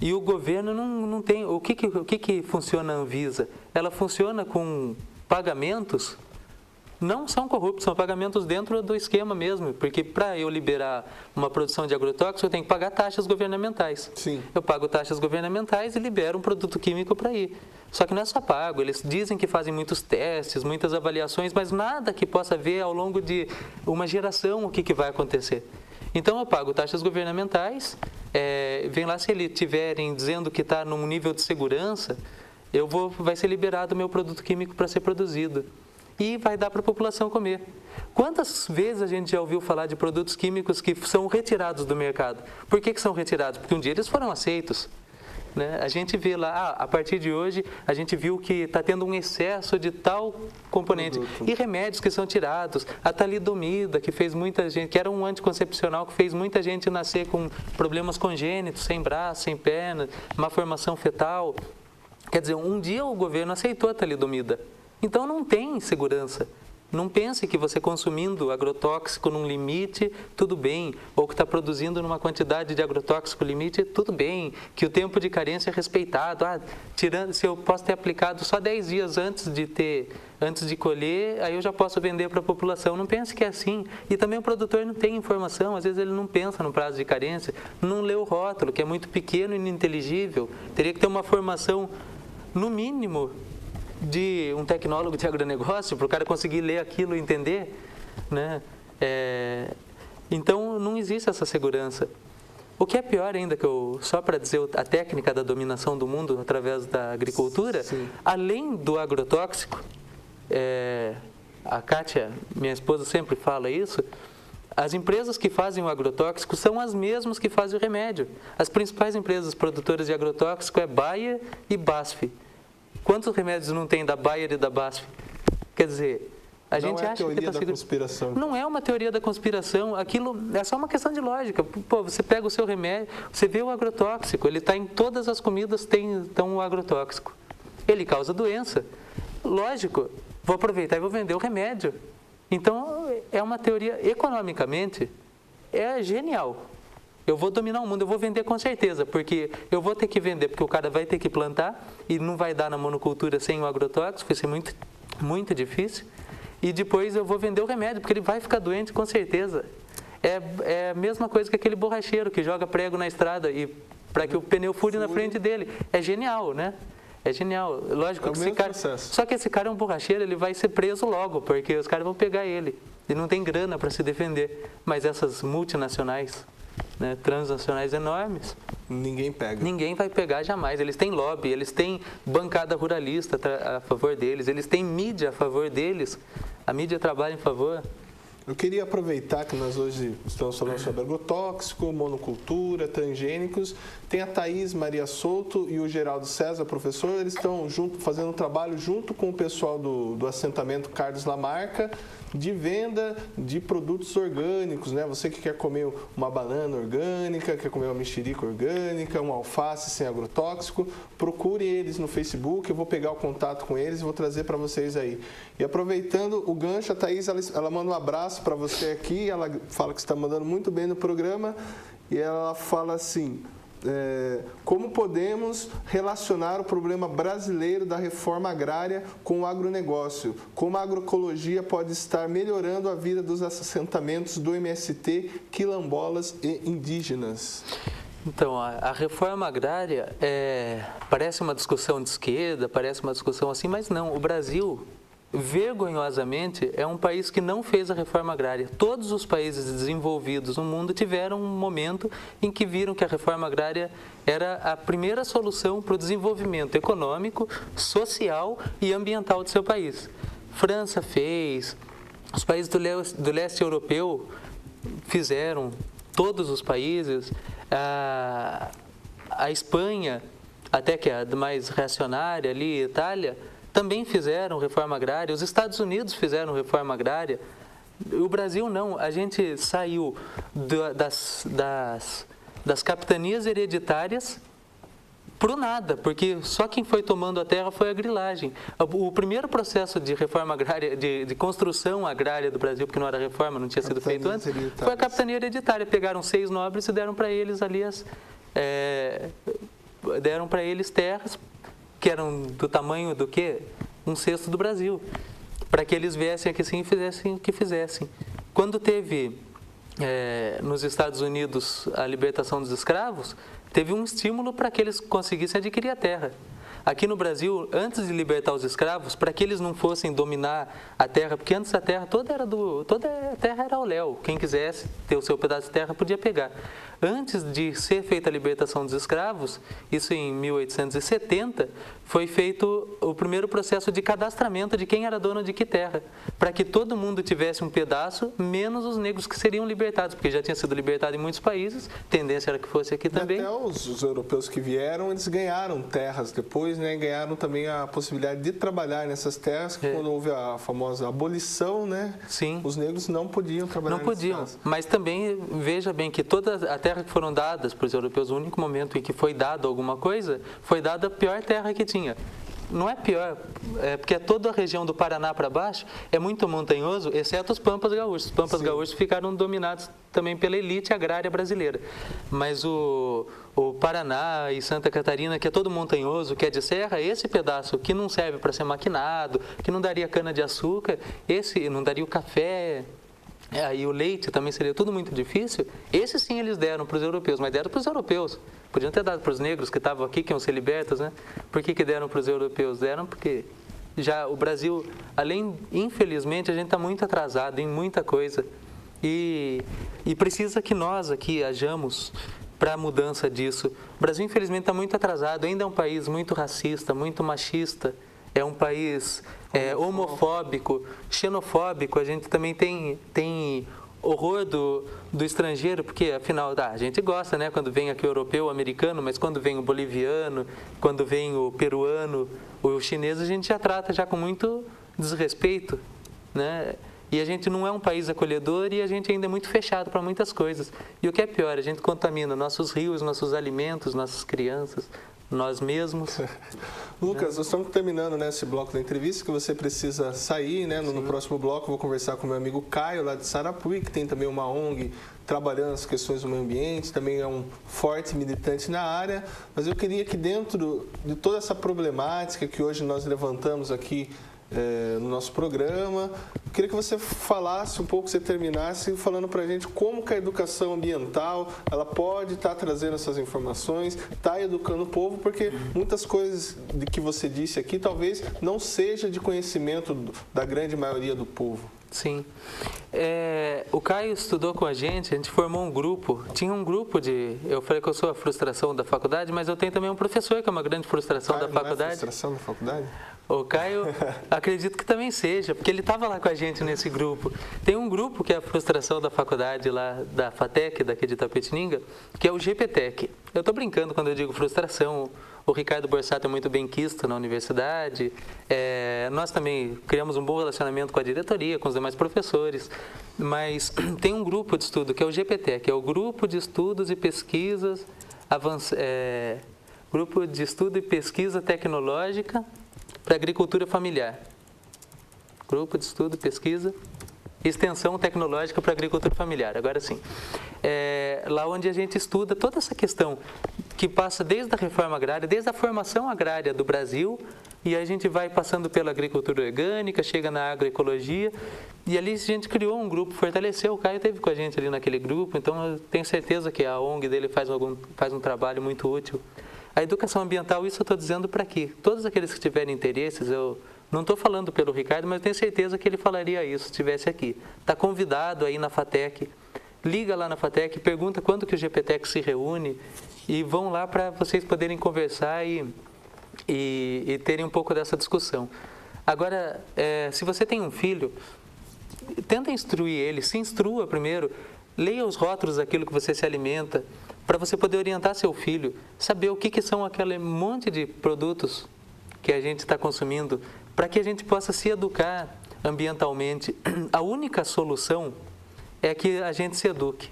E o governo não tem... O que funciona a Anvisa? Ela funciona com pagamentos, não são corruptos, são pagamentos dentro do esquema mesmo, porque para eu liberar uma produção de agrotóxico, eu tenho que pagar taxas governamentais. Sim. Eu pago taxas governamentais e libero um produto químico para ir. Só que não é só pago, eles dizem que fazem muitos testes, muitas avaliações, mas nada que possa ver ao longo de uma geração o que vai acontecer. Então eu pago taxas governamentais, vem lá, se eles estiverem dizendo que está num nível de segurança, vai ser liberado o meu produto químico para ser produzido. E vai dar para a população comer. Quantas vezes a gente já ouviu falar de produtos químicos que são retirados do mercado? Por que são retirados? Porque um dia eles foram aceitos. Né? A gente vê lá, a partir de hoje, a gente viu que está tendo um excesso de tal componente. E remédios que são tirados. A talidomida, que fez muita gente, que era um anticoncepcional, que fez muita gente nascer com problemas congênitos, sem braço, sem perna, má formação fetal. Quer dizer, um dia o governo aceitou a talidomida. Então não tem segurança. Não pense que você consumindo agrotóxico num limite, tudo bem. Ou que está produzindo numa quantidade de agrotóxico limite, tudo bem. Que o tempo de carência é respeitado. Se eu posso ter aplicado só 10 dias antes de colher, aí eu já posso vender para a população. Não pense que é assim. E também o produtor não tem informação, às vezes ele não pensa no prazo de carência, não lê o rótulo, que é muito pequeno e ininteligível. Teria que ter uma formação, no mínimo, de um tecnólogo de agronegócio, para o cara conseguir ler aquilo e entender, né? Então, não existe essa segurança. O que é pior ainda, só para dizer a técnica da dominação do mundo através da agricultura, sim, além do agrotóxico, a Kátia, minha esposa, sempre fala isso, as empresas que fazem o agrotóxico são as mesmas que fazem o remédio. As principais empresas produtoras de agrotóxico é Bayer e BASF. Quantos remédios não tem da Bayer e da BASF? Quer dizer, a gente acha que não é teoria da conspiração. Não é uma teoria da conspiração, aquilo é só uma questão de lógica. Pô, você pega o seu remédio, você vê o agrotóxico, ele está em todas as comidas, tem o agrotóxico. Ele causa doença. Lógico, vou aproveitar e vou vender o remédio. Então, é uma teoria, economicamente, é genial. Eu vou dominar o mundo, eu vou vender com certeza, porque eu vou ter que vender, porque o cara vai ter que plantar e não vai dar na monocultura sem o agrotóxico, vai ser muito muito difícil, e depois eu vou vender o remédio, porque ele vai ficar doente com certeza. É a mesma coisa que aquele borracheiro que joga prego na estrada e para que o pneu fure na frente dele. É genial, né? É genial. Lógico que esse cara... Só que esse cara é um borracheiro, ele vai ser preso logo, porque os caras vão pegar ele. Ele não tem grana para se defender. Mas essas multinacionais, né, transnacionais enormes... Ninguém pega. Ninguém vai pegar jamais. Eles têm lobby, eles têm bancada ruralista a favor deles, eles têm mídia a favor deles. A mídia trabalha em favor. Eu queria aproveitar que nós hoje estamos falando sobre agrotóxico, monocultura, transgênicos. Tem a Thaís Maria Souto e o Geraldo César, professor. Eles estão fazendo um trabalho junto com o pessoal do assentamento Carlos Lamarca de venda de produtos orgânicos, né? Você que quer comer uma banana orgânica, quer comer uma mexerica orgânica, um alface sem agrotóxico, procure eles no Facebook. Eu vou pegar o contato com eles e vou trazer para vocês aí. E aproveitando o gancho, a Thaís, ela manda um abraço para você aqui. Ela fala que está mandando muito bem no programa e ela fala assim... como podemos relacionar o problema brasileiro da reforma agrária com o agronegócio? Como a agroecologia pode estar melhorando a vida dos assentamentos do MST, quilombolas e indígenas? Então, a reforma agrária parece uma discussão de esquerda, parece uma discussão assim, mas não. O Brasil, vergonhosamente, é um país que não fez a reforma agrária. Todos os países desenvolvidos no mundo tiveram um momento em que viram que a reforma agrária era a primeira solução para o desenvolvimento econômico, social e ambiental do seu país. França fez, os países do leste europeu fizeram, todos os países, a Espanha, até que é a mais reacionária ali, Itália, também fizeram reforma agrária, os Estados Unidos fizeram reforma agrária, o Brasil não. A gente saiu das capitanias hereditárias para o nada, porque só quem foi tomando a terra foi a grilagem. O primeiro processo de reforma agrária, de construção agrária do Brasil, porque não era reforma, não tinha sido feito antes, foi a capitania hereditária. Pegaram 6 nobres e deram para eles ali deram para eles terras que eram do tamanho do quê? 1/6 do Brasil, para que eles viessem aqui sim e fizessem o que fizessem. Quando teve nos Estados Unidos a libertação dos escravos, teve um estímulo para que eles conseguissem adquirir a terra. Aqui no Brasil, antes de libertar os escravos, para que eles não fossem dominar a terra, porque antes a terra toda a terra era ao léu, quem quisesse ter o seu pedaço de terra podia pegar. Antes de ser feita a libertação dos escravos, isso em 1870, foi feito o primeiro processo de cadastramento de quem era dono de que terra, para que todo mundo tivesse um pedaço, menos os negros que seriam libertados, porque já tinha sido libertado em muitos países, tendência era que fosse aqui também. Até os europeus que vieram, eles ganharam terras depois, né? Ganharam também a possibilidade de trabalhar nessas terras, que quando houve a famosa abolição, né? Sim. Os negros não podiam trabalhar nessas terras. Não podiam, mas também, veja bem, que toda a terra que foram dadas para os europeus, o único momento em que foi dado alguma coisa, foi dada a pior terra que tinha. Não é pior, porque toda a região do Paraná para baixo é muito montanhoso, exceto os Pampas Gaúchos. Os Pampas Gaúchos ficaram dominados também pela elite agrária brasileira. Mas o Paraná e Santa Catarina, que é todo montanhoso, que é de serra, esse pedaço que não serve para ser maquinado, que não daria cana-de-açúcar, esse não daria o café... e o leite também seria tudo muito difícil. Esse sim eles deram para os europeus, mas deram para os europeus. Podiam ter dado para os negros que estavam aqui, que iam ser libertos, né? Por que deram para os europeus? Deram porque já o Brasil, infelizmente, a gente está muito atrasado em muita coisa. E precisa que nós aqui hajamos para a mudança disso. O Brasil, infelizmente, está muito atrasado. Ainda é um país muito racista, muito machista. É um país homofóbico, xenofóbico. A gente também tem horror do estrangeiro, porque afinal a gente gosta, né, quando vem aqui o europeu, o americano, mas quando vem o boliviano, quando vem o peruano, o chinês, a gente já trata já com muito desrespeito, né? E a gente não é um país acolhedor e a gente ainda é muito fechado para muitas coisas. E o que é pior, a gente contamina nossos rios, nossos alimentos, nossas crianças, nós mesmos. Lucas, nós estamos terminando, né, esse bloco da entrevista, que você precisa sair, né? No próximo bloco eu vou conversar com meu amigo Caio, lá de Sarapuí, que tem também uma ONG trabalhando as questões do meio ambiente, também é um forte militante na área, mas eu queria que dentro de toda essa problemática que hoje nós levantamos aqui no nosso programa. Eu queria que você falasse um pouco, você terminasse falando para a gente como que a educação ambiental ela pode estar trazendo essas informações, está educando o povo, porque muitas coisas de que você disse aqui talvez não seja de conhecimento da grande maioria do povo. Sim. O Caio estudou com a gente formou um grupo. Tinha um grupo eu falei que eu sou a frustração da faculdade, mas eu tenho também um professor que é uma grande frustração da faculdade. Não é frustração da faculdade? O Caio, acredito que também seja, porque ele estava lá com a gente nesse grupo. Tem um grupo que é a frustração da faculdade lá da FATEC, daqui de Itapetininga, que é o GPTEC. Eu estou brincando quando eu digo frustração. O Ricardo Borsato é muito bem quisto na universidade. Nós também criamos um bom relacionamento com a diretoria, com os demais professores. Mas tem um grupo de estudo, que é o GPTEC, que é o Grupo de Estudos e Pesquisas Grupo de Estudo e Pesquisa Tecnológica para Agricultura Familiar. Grupo de Estudo e Pesquisa e Extensão Tecnológica para Agricultura Familiar. Agora sim. Lá onde a gente estuda toda essa questão que passa desde a reforma agrária, desde a formação agrária do Brasil, e a gente vai passando pela agricultura orgânica, chega na agroecologia, e ali a gente criou um grupo, fortaleceu. O Caio esteve com a gente ali naquele grupo, então eu tenho certeza que a ONG dele faz um trabalho muito útil. A educação ambiental, isso eu estou dizendo para quê? Todos aqueles que tiverem interesses, eu não estou falando pelo Ricardo, mas eu tenho certeza que ele falaria isso se estivesse aqui. Está convidado aí na FATEC, liga lá na FATEC, pergunta quando que o GPTEC se reúne e vão lá para vocês poderem conversar e terem um pouco dessa discussão. Agora, se você tem um filho, tenta instruir ele, se instrua primeiro, leia os rótulos daquilo que você se alimenta, para você poder orientar seu filho, saber o que são aquele monte de produtos que a gente está consumindo, para que a gente possa se educar ambientalmente. A única solução é que a gente se eduque.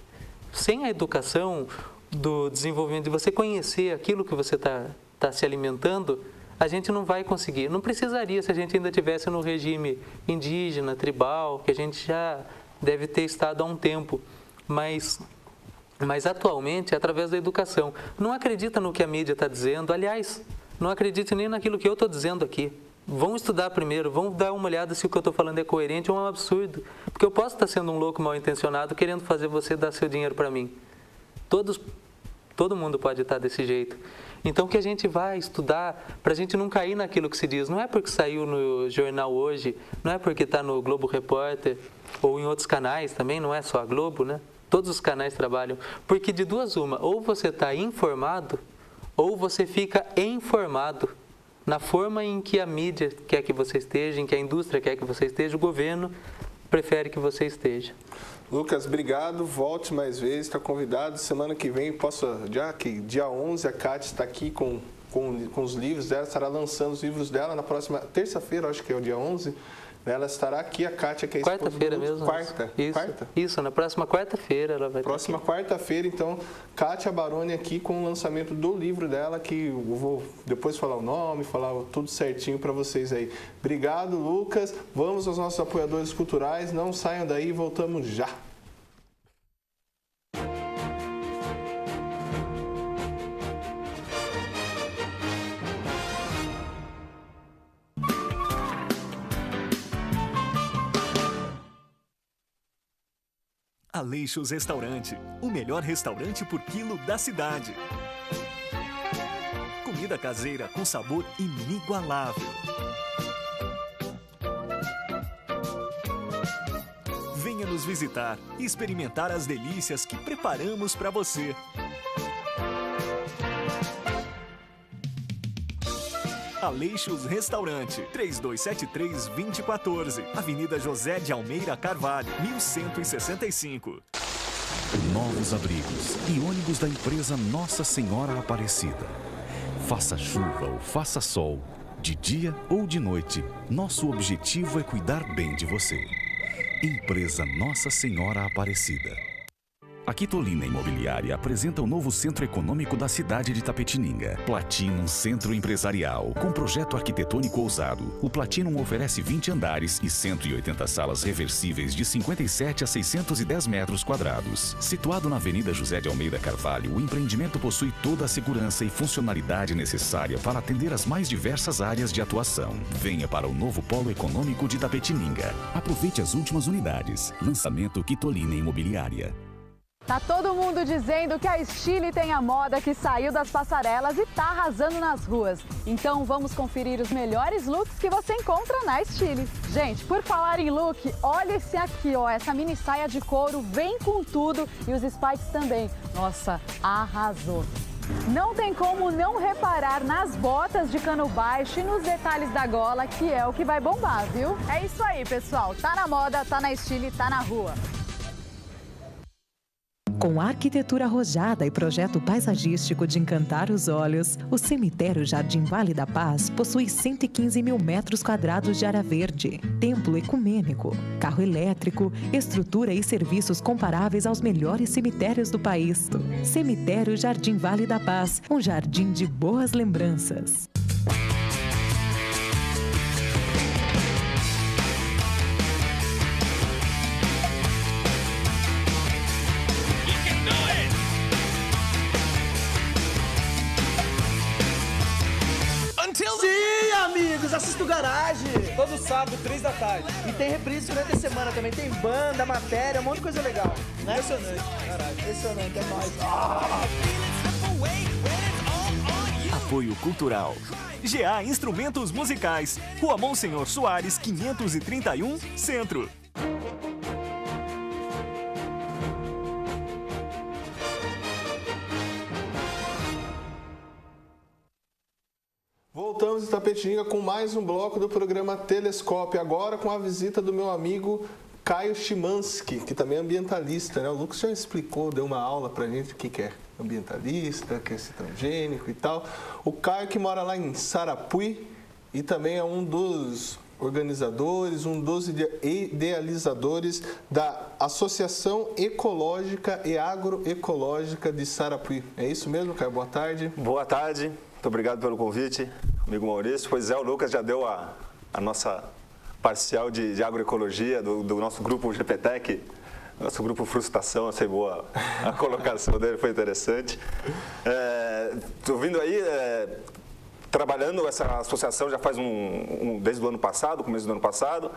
Sem a educação do desenvolvimento, de você conhecer aquilo que você está se alimentando, a gente não vai conseguir. Não precisaria se a gente ainda estivesse no regime indígena, tribal, que a gente já deve ter estado há um tempo. Mas atualmente é através da educação. Não acredita no que a mídia está dizendo. Aliás, não acredite nem naquilo que eu estou dizendo aqui. Vão estudar primeiro, vão dar uma olhada se o que eu estou falando é coerente ou é um absurdo. Porque eu posso estar sendo um louco mal intencionado querendo fazer você dar seu dinheiro para mim. Todo mundo pode estar desse jeito. Então, que a gente vai estudar para a gente não cair naquilo que se diz. Não é porque saiu no jornal hoje, não é porque está no Globo Repórter ou em outros canais também, não é só a Globo, né? Todos os canais trabalham. Porque de duas uma, ou você está informado ou você fica informado. Na forma em que a mídia quer que você esteja, em que a indústria quer que você esteja, o governo prefere que você esteja. Lucas, obrigado. Volte mais vezes, está convidado. Semana que vem, dia 11, a Kátia está aqui com os livros dela, estará lançando os livros dela na próxima terça-feira, acho que é o dia 11. Ela estará aqui, a Kátia, que é a esposa do quarta-feira mesmo. Quarta? Isso, na próxima quarta-feira ela vai estar aqui. Quarta-feira, então, Kátia Baroni aqui com o lançamento do livro dela, que eu vou depois falar o nome, falar tudo certinho para vocês aí. Obrigado, Lucas. Vamos aos nossos apoiadores culturais. Não saiam daí, voltamos já. Aleixos Restaurante, o melhor restaurante por quilo da cidade. Comida caseira com sabor inigualável. Venha nos visitar e experimentar as delícias que preparamos para você. Aleixos Restaurante, 3273-2014, Avenida José de Almeida Carvalho, 1165. Novos abrigos e ônibus da empresa Nossa Senhora Aparecida. Faça chuva ou faça sol, de dia ou de noite, nosso objetivo é cuidar bem de você. Empresa Nossa Senhora Aparecida. A Quitolina Imobiliária apresenta o novo centro econômico da cidade de Itapetininga. Platinum Centro Empresarial. Com projeto arquitetônico ousado, o Platinum oferece 20 andares e 180 salas reversíveis de 57 a 610 metros quadrados. Situado na Avenida José de Almeida Carvalho, o empreendimento possui toda a segurança e funcionalidade necessária para atender as mais diversas áreas de atuação. Venha para o novo polo econômico de Itapetininga. Aproveite as últimas unidades. Lançamento Quitolina Imobiliária. Tá todo mundo dizendo que a Stile tem a moda que saiu das passarelas e tá arrasando nas ruas. Então vamos conferir os melhores looks que você encontra na Stile. Gente, por falar em look, olha esse aqui, ó, essa mini saia de couro vem com tudo e os spikes também. Nossa, arrasou! Não tem como não reparar nas botas de cano baixo e nos detalhes da gola, que é o que vai bombar, viu? É isso aí, pessoal. Tá na moda, tá na Stile, tá na rua. Com arquitetura arrojada e projeto paisagístico de encantar os olhos, o cemitério Jardim Vale da Paz possui 115 mil metros quadrados de área verde, templo ecumênico, carro elétrico, estrutura e serviços comparáveis aos melhores cemitérios do país. Cemitério Jardim Vale da Paz, um jardim de boas lembranças. Sim, amigos, assista o Garagem. Todo sábado, 3 da tarde. E tem reprise durante a semana também. Tem banda, matéria, um monte de coisa legal. Né? Impressionante. Garagem. Impressionante, é nóis. Apoio Cultural. GA Instrumentos Musicais. Rua Monsenhor Soares, 531, Centro. Voltamos em Itapetininga com mais um bloco do programa Telescópio, agora com a visita do meu amigo Caio Chimansky, que também é ambientalista, né? O Lucas já explicou, deu uma aula pra gente o que é ambientalista, o que é transgênico e tal. O Caio que mora lá em Sarapuí e também é um dos organizadores, um dos idealizadores da Associação Ecológica e Agroecológica de Sarapuí. É isso mesmo, Caio? Boa tarde. Boa tarde. Muito obrigado pelo convite, amigo Maurício. Pois é, o Lucas já deu a nossa parcial de agroecologia do nosso grupo GPTEC, nosso grupo Frustração. Achei boa a colocação dele, foi interessante. Estou vindo aí, trabalhando essa associação já faz desde o ano passado, começo do ano passado,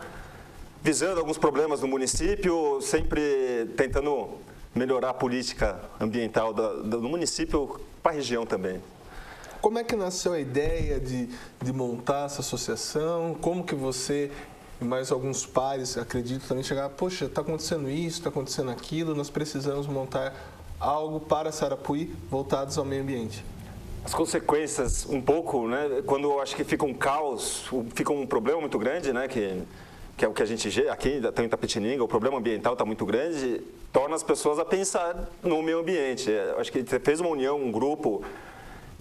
visando alguns problemas do município, sempre tentando melhorar a política ambiental do município para a região também. Como é que nasceu a ideia de montar essa associação? Como que você e mais alguns pares, acredito, também chegaram, poxa, está acontecendo isso, está acontecendo aquilo, nós precisamos montar algo para Sarapuí voltados ao meio ambiente? As consequências, um pouco, né? Quando eu acho que fica um caos, fica um problema muito grande, né? Que é o que a gente aqui em Itapetininga, o problema ambiental está muito grande, torna as pessoas a pensar no meio ambiente. Eu acho que você fez uma união, um grupo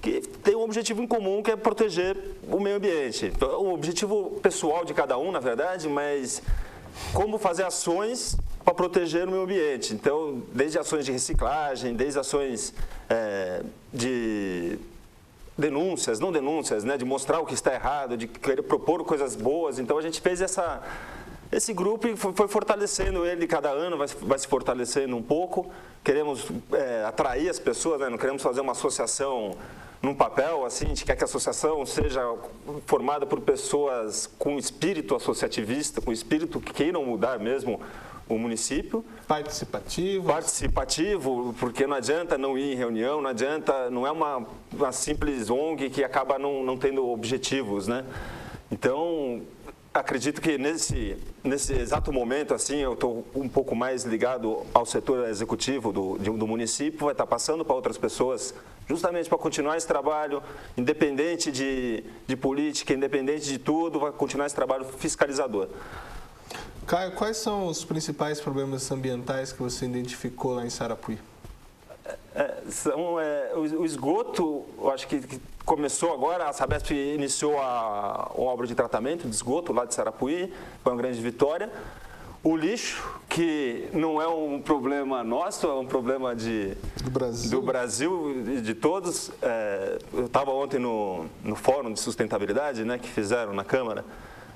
que tem um objetivo em comum, que é proteger o meio ambiente. Então, o objetivo pessoal de cada um, na verdade, mas como fazer ações para proteger o meio ambiente. Então, desde ações de reciclagem, desde ações de denúncias, não denúncias, né, de mostrar o que está errado, de querer propor coisas boas. Então, a gente fez esse grupo e foi fortalecendo ele cada ano, vai se fortalecendo um pouco. Queremos atrair as pessoas, né? Não queremos fazer uma associação num papel, assim, a gente quer que a associação seja formada por pessoas com espírito associativista, com espírito que queiram mudar mesmo o município. Participativo, porque não adianta não ir em reunião, não é uma simples ONG que acaba não tendo objetivos, né? Então, acredito que nesse exato momento, assim, eu estou um pouco mais ligado ao setor executivo do município, vai estar passando para outras pessoas, justamente para continuar esse trabalho, independente de política, independente de tudo, vai continuar esse trabalho fiscalizador. Caio, quais são os principais problemas ambientais que você identificou lá em Sarapuí? O esgoto, eu acho que começou agora, a Sabesp iniciou a obra de tratamento de esgoto lá de Sarapuí, foi uma grande vitória. O lixo, que não é um problema nosso, é um problema do Brasil e de todos. Eu estava ontem no Fórum de Sustentabilidade, né, que fizeram na Câmara,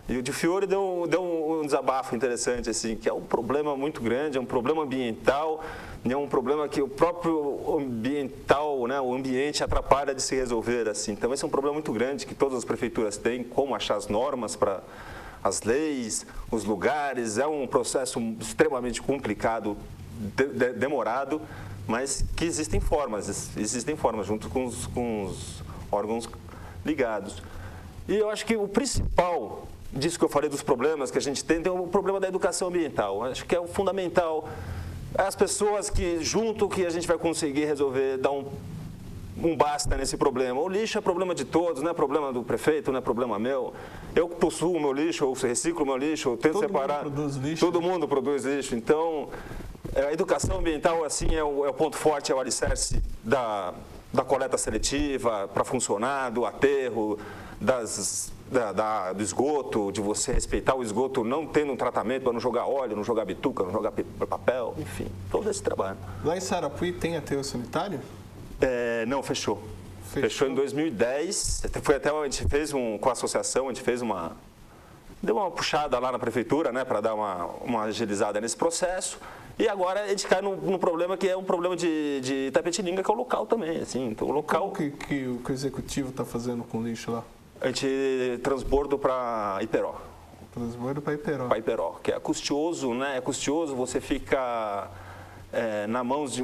e o Di Fiore deu um desabafo interessante, assim, que é um problema muito grande, é um problema ambiental, é um problema que o próprio ambiental, né, o ambiente atrapalha de se resolver. Assim. Então, esse é um problema muito grande que todas as prefeituras têm, como achar as normas para as leis, os lugares. É um processo extremamente complicado, demorado, mas que existem formas junto com os órgãos ligados. E eu acho que o principal disso que eu falei dos problemas que a gente tem o problema da educação ambiental. Eu acho que é o fundamental. As pessoas que junto que a gente vai conseguir resolver, dar um basta nesse problema. O lixo é problema de todos, não é problema do prefeito, não é problema meu. Eu possuo o meu lixo, eu reciclo o meu lixo, eu tento separar. Todo mundo produz lixo. Todo mundo produz lixo. Então, a educação ambiental, assim, é o ponto forte, é o alicerce da coleta seletiva para funcionar, do aterro, do esgoto, de você respeitar o esgoto, não tendo um tratamento para não jogar óleo, não jogar bituca, não jogar papel, enfim, todo esse trabalho. Lá em Sarapuí tem aterro sanitário? Não, fechou. Fechou em 2010. Foi até a gente fez com a associação, a gente fez deu uma puxada lá na prefeitura, né, para dar uma agilizada nesse processo. E agora a gente cai num problema que é um problema de Itapetininga, que é o local também, assim. Então, o local que o executivo está fazendo com o lixo lá? A gente transbordo para Iperó. Transbordo para Iperó. Para Iperó, que é custoso, né? É custoso, você fica na mão de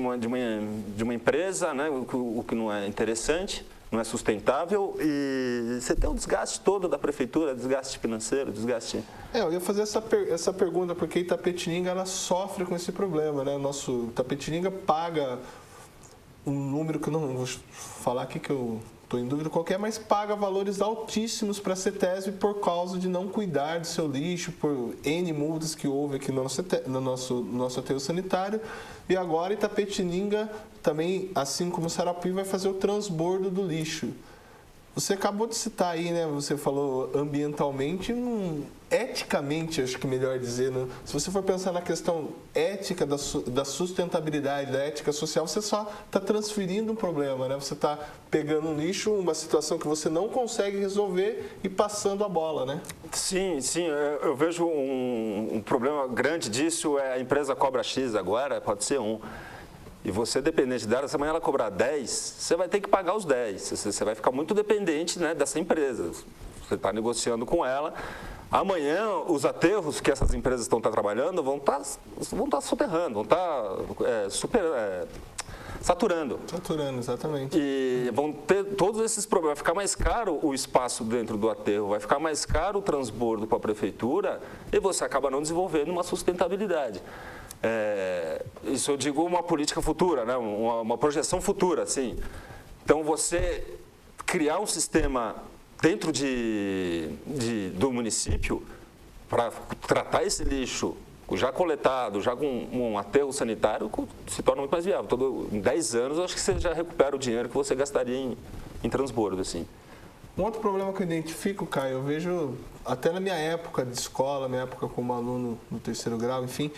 uma empresa, né? O que não é interessante, não é sustentável, e você tem o desgaste todo da prefeitura, desgaste financeiro, desgaste... Eu ia fazer essa pergunta, porque Itapetininga ela sofre com esse problema, né? Nosso Itapetininga paga um número que eu não vou falar aqui, que eu estou em dúvida qualquer, mas paga valores altíssimos para a CETESB por causa de não cuidar do seu lixo, por N multas que houve aqui no nosso aterro sanitário. E agora Itapetininga também, assim como Sarapuí, vai fazer o transbordo do lixo. Você acabou de citar aí, né? Você falou ambientalmente, eticamente, acho que é melhor dizer, né? Se você for pensar na questão ética da sustentabilidade, da ética social, você só está transferindo um problema, né? Você está pegando um lixo, uma situação que você não consegue resolver e passando a bola, né? Sim, eu vejo um problema grande disso, a empresa cobra X agora, pode ser e você, dependente dela, se amanhã ela cobrar 10, você vai ter que pagar os 10. Você vai ficar muito dependente, né, dessa empresa. Você está negociando com ela. Amanhã, os aterros que essas empresas estão trabalhando vão estar soterrando, vão estar saturando. Saturando, exatamente. E vão ter todos esses problemas. Vai ficar mais caro o espaço dentro do aterro, vai ficar mais caro o transbordo para a prefeitura e você acaba não desenvolvendo uma sustentabilidade. Isso eu digo uma política futura, né? Uma projeção futura, assim. Então, você criar um sistema dentro do município para tratar esse lixo já coletado, já com um aterro sanitário, se torna muito mais viável. Em 10 anos, eu acho que você já recupera o dinheiro que você gastaria em transbordo, assim. Um outro problema que eu identifico, Caio, eu vejo até na minha época de escola, minha época como aluno no 3º grau, enfim,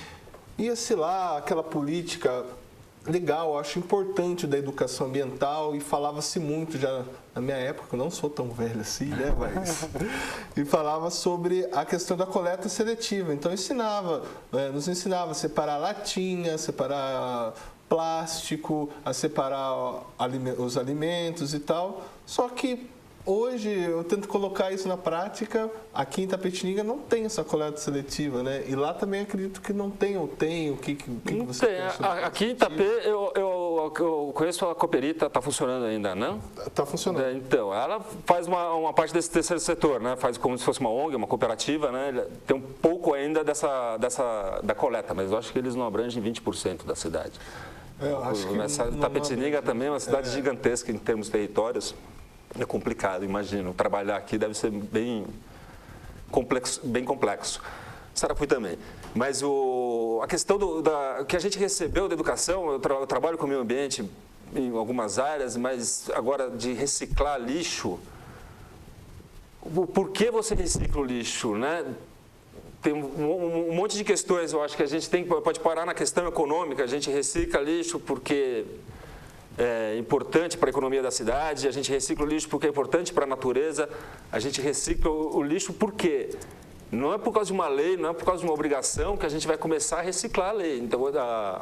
ia-se lá aquela política legal, acho importante da educação ambiental e falava-se muito já na minha época, eu não sou tão velho assim, né, mas... e falava sobre a questão da coleta seletiva. Então nos ensinava a separar latinha, separar plástico, a separar os alimentos e tal. Só que hoje eu tento colocar isso na prática. Aqui em Itapetininga não tem essa coleta seletiva, né? E lá também acredito que não tem, ou tem. O que você pensa? Aqui em Itapê eu conheço a Cooperita, está funcionando ainda, não? Está funcionando. Então, ela faz uma parte desse terceiro setor, né? Faz como se fosse uma ONG, uma cooperativa, né? Tem um pouco ainda da coleta, mas eu acho que eles não abrangem 20% da cidade. Eu acho que Itapetininga também é uma cidade gigantesca em termos de territórios. É complicado, imagino. Trabalhar aqui deve ser bem complexo. Sarapuí também. Mas a questão que a gente recebeu da educação, eu trabalho com o meio ambiente em algumas áreas, mas agora de reciclar lixo, por que você recicla o lixo, né? tem um monte de questões, eu acho que a gente pode parar na questão econômica, a gente recicla lixo porque é importante para a economia da cidade, a gente recicla o lixo porque é importante para a natureza, a gente recicla o lixo porque não é por causa de uma lei, não é por causa de uma obrigação que a gente vai começar a reciclar a lei, então,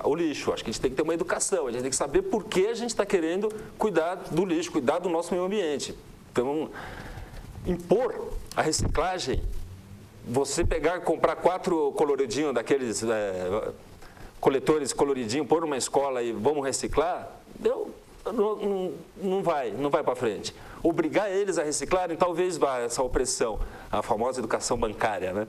o lixo. Acho que a gente tem que ter uma educação, a gente tem que saber por que a gente está querendo cuidar do lixo, cuidar do nosso meio ambiente. Então, impor a reciclagem, você pegar e comprar 4 coloridinhos daqueles coletores coloridinhos, pôr numa escola e vamos reciclar, não vai para frente. Obrigar eles a reciclarem, talvez vá essa opressão, a famosa educação bancária, né?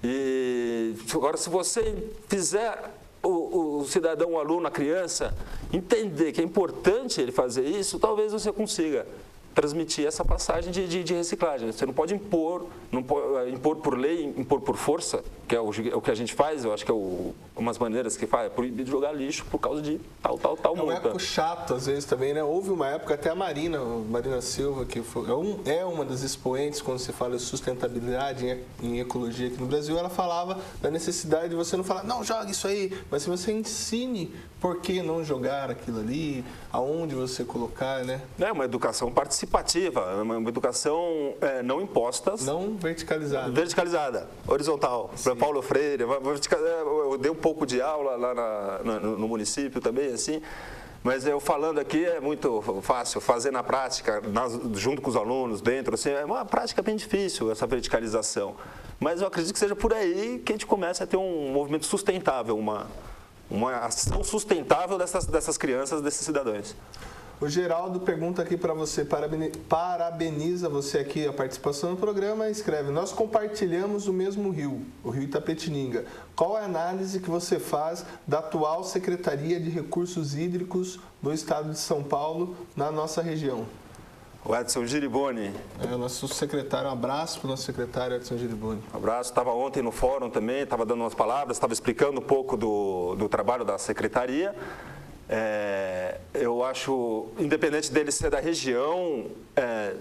E agora, se você fizer o cidadão, o aluno, a criança, entender que é importante ele fazer isso, talvez você consiga transmitir essa passagem de reciclagem. Você não pode impor por lei, impor por força, que é o que a gente faz, eu acho que é umas maneiras que faz, é proibir de jogar lixo por causa de tal multa. É um eco chato, às vezes, também, né? Houve uma época, até a Marina Silva, que é uma das expoentes quando se fala de sustentabilidade em ecologia aqui no Brasil, ela falava da necessidade de você não falar, não, joga isso aí, mas se você ensine por que não jogar aquilo ali, aonde você colocar, né? É uma educação participativa, uma educação não imposta. Não verticalizada. Verticalizada, horizontal. Para Paulo Freire, eu dei um pouco de aula lá no município também, assim, mas eu falando aqui é muito fácil, fazer na prática, junto com os alunos, dentro, assim, é uma prática bem difícil essa verticalização. Mas eu acredito que seja por aí que a gente começa a ter um movimento sustentável, uma ação sustentável dessas crianças, desses cidadãos. O Geraldo pergunta aqui para você, parabeniza você aqui a participação no programa e escreve: nós compartilhamos o mesmo rio, o Rio Itapetininga. Qual é a análise que você faz da atual Secretaria de Recursos Hídricos do Estado de São Paulo na nossa região? O Edson Giriboni. O nosso secretário, um abraço para o nosso secretário Edson Giriboni. Um abraço, estava ontem no fórum também, estava dando umas palavras, estava explicando um pouco do trabalho da Secretaria. Eu acho, independente dele ser da região,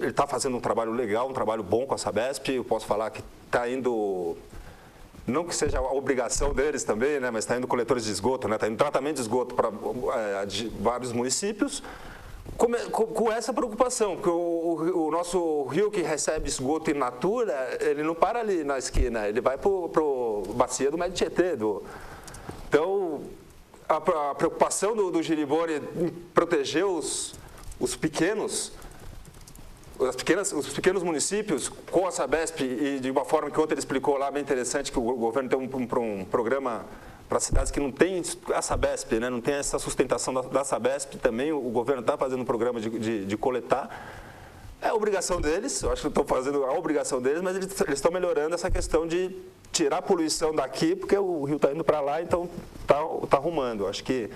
ele está fazendo um trabalho legal, um trabalho bom com a Sabesp. Eu posso falar que está indo, não que seja a obrigação deles também, né, mas está indo coletores de esgoto, né, está indo tratamento de esgoto para vários municípios, com essa preocupação, porque o nosso rio que recebe esgoto in natura, ele não para ali na esquina, ele vai para a bacia do Médio Tietê. Então, a preocupação do Giriboni em proteger os pequenos municípios com a Sabesp, e de uma forma que ontem ele explicou lá, bem interessante, que o governo tem um programa para cidades que não tem a Sabesp, né, não tem essa sustentação da Sabesp, também o governo está fazendo um programa de coletar. É a obrigação deles, eu acho que estão fazendo a obrigação deles, mas eles estão melhorando essa questão de tirar a poluição daqui, porque o rio está indo para lá, então está arrumando. Eu acho que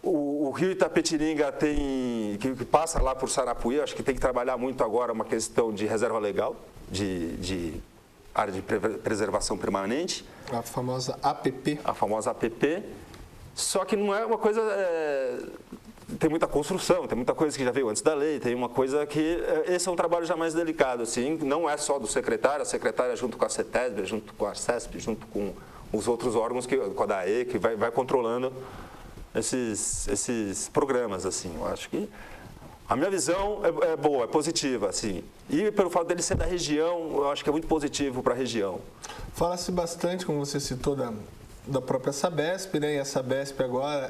o rio Itapetininga que passa lá por Sarapuí, eu acho que tem que trabalhar muito agora uma questão de reserva legal, de área de preservação permanente. A famosa APP. A famosa APP. Só que não é uma coisa... Tem muita construção, tem muita coisa que já veio antes da lei, tem uma coisa que... Esse é um trabalho já mais delicado, assim, não é só do secretário, a secretária junto com a CETESB, junto com a CESP, junto com os outros órgãos, com a DAE, que vai controlando esses programas, assim. Eu acho que a minha visão é boa, é positiva, assim. E pelo fato dele ser da região, eu acho que é muito positivo para a região. Fala-se bastante, como você citou, da própria Sabesp, né? E a Sabesp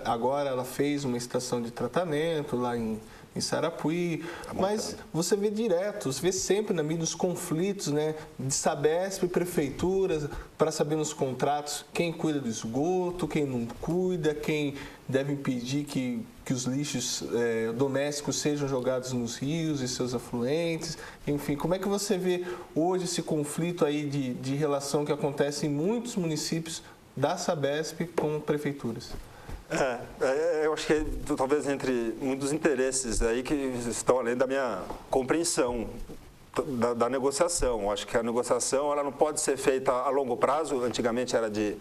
agora ela fez uma estação de tratamento lá em Sarapuí, mas você vê direto, você vê sempre na mídia os conflitos, né, de Sabesp e prefeituras para saber nos contratos quem cuida do esgoto, quem não cuida, quem deve impedir que os lixos domésticos sejam jogados nos rios e seus afluentes. Enfim, como é que você vê hoje esse conflito aí de relação que acontece em muitos municípios da Sabesp com prefeituras? Eu acho que talvez entre muitos interesses aí que estão além da minha compreensão da negociação. Eu acho que a negociação ela não pode ser feita a longo prazo, antigamente era de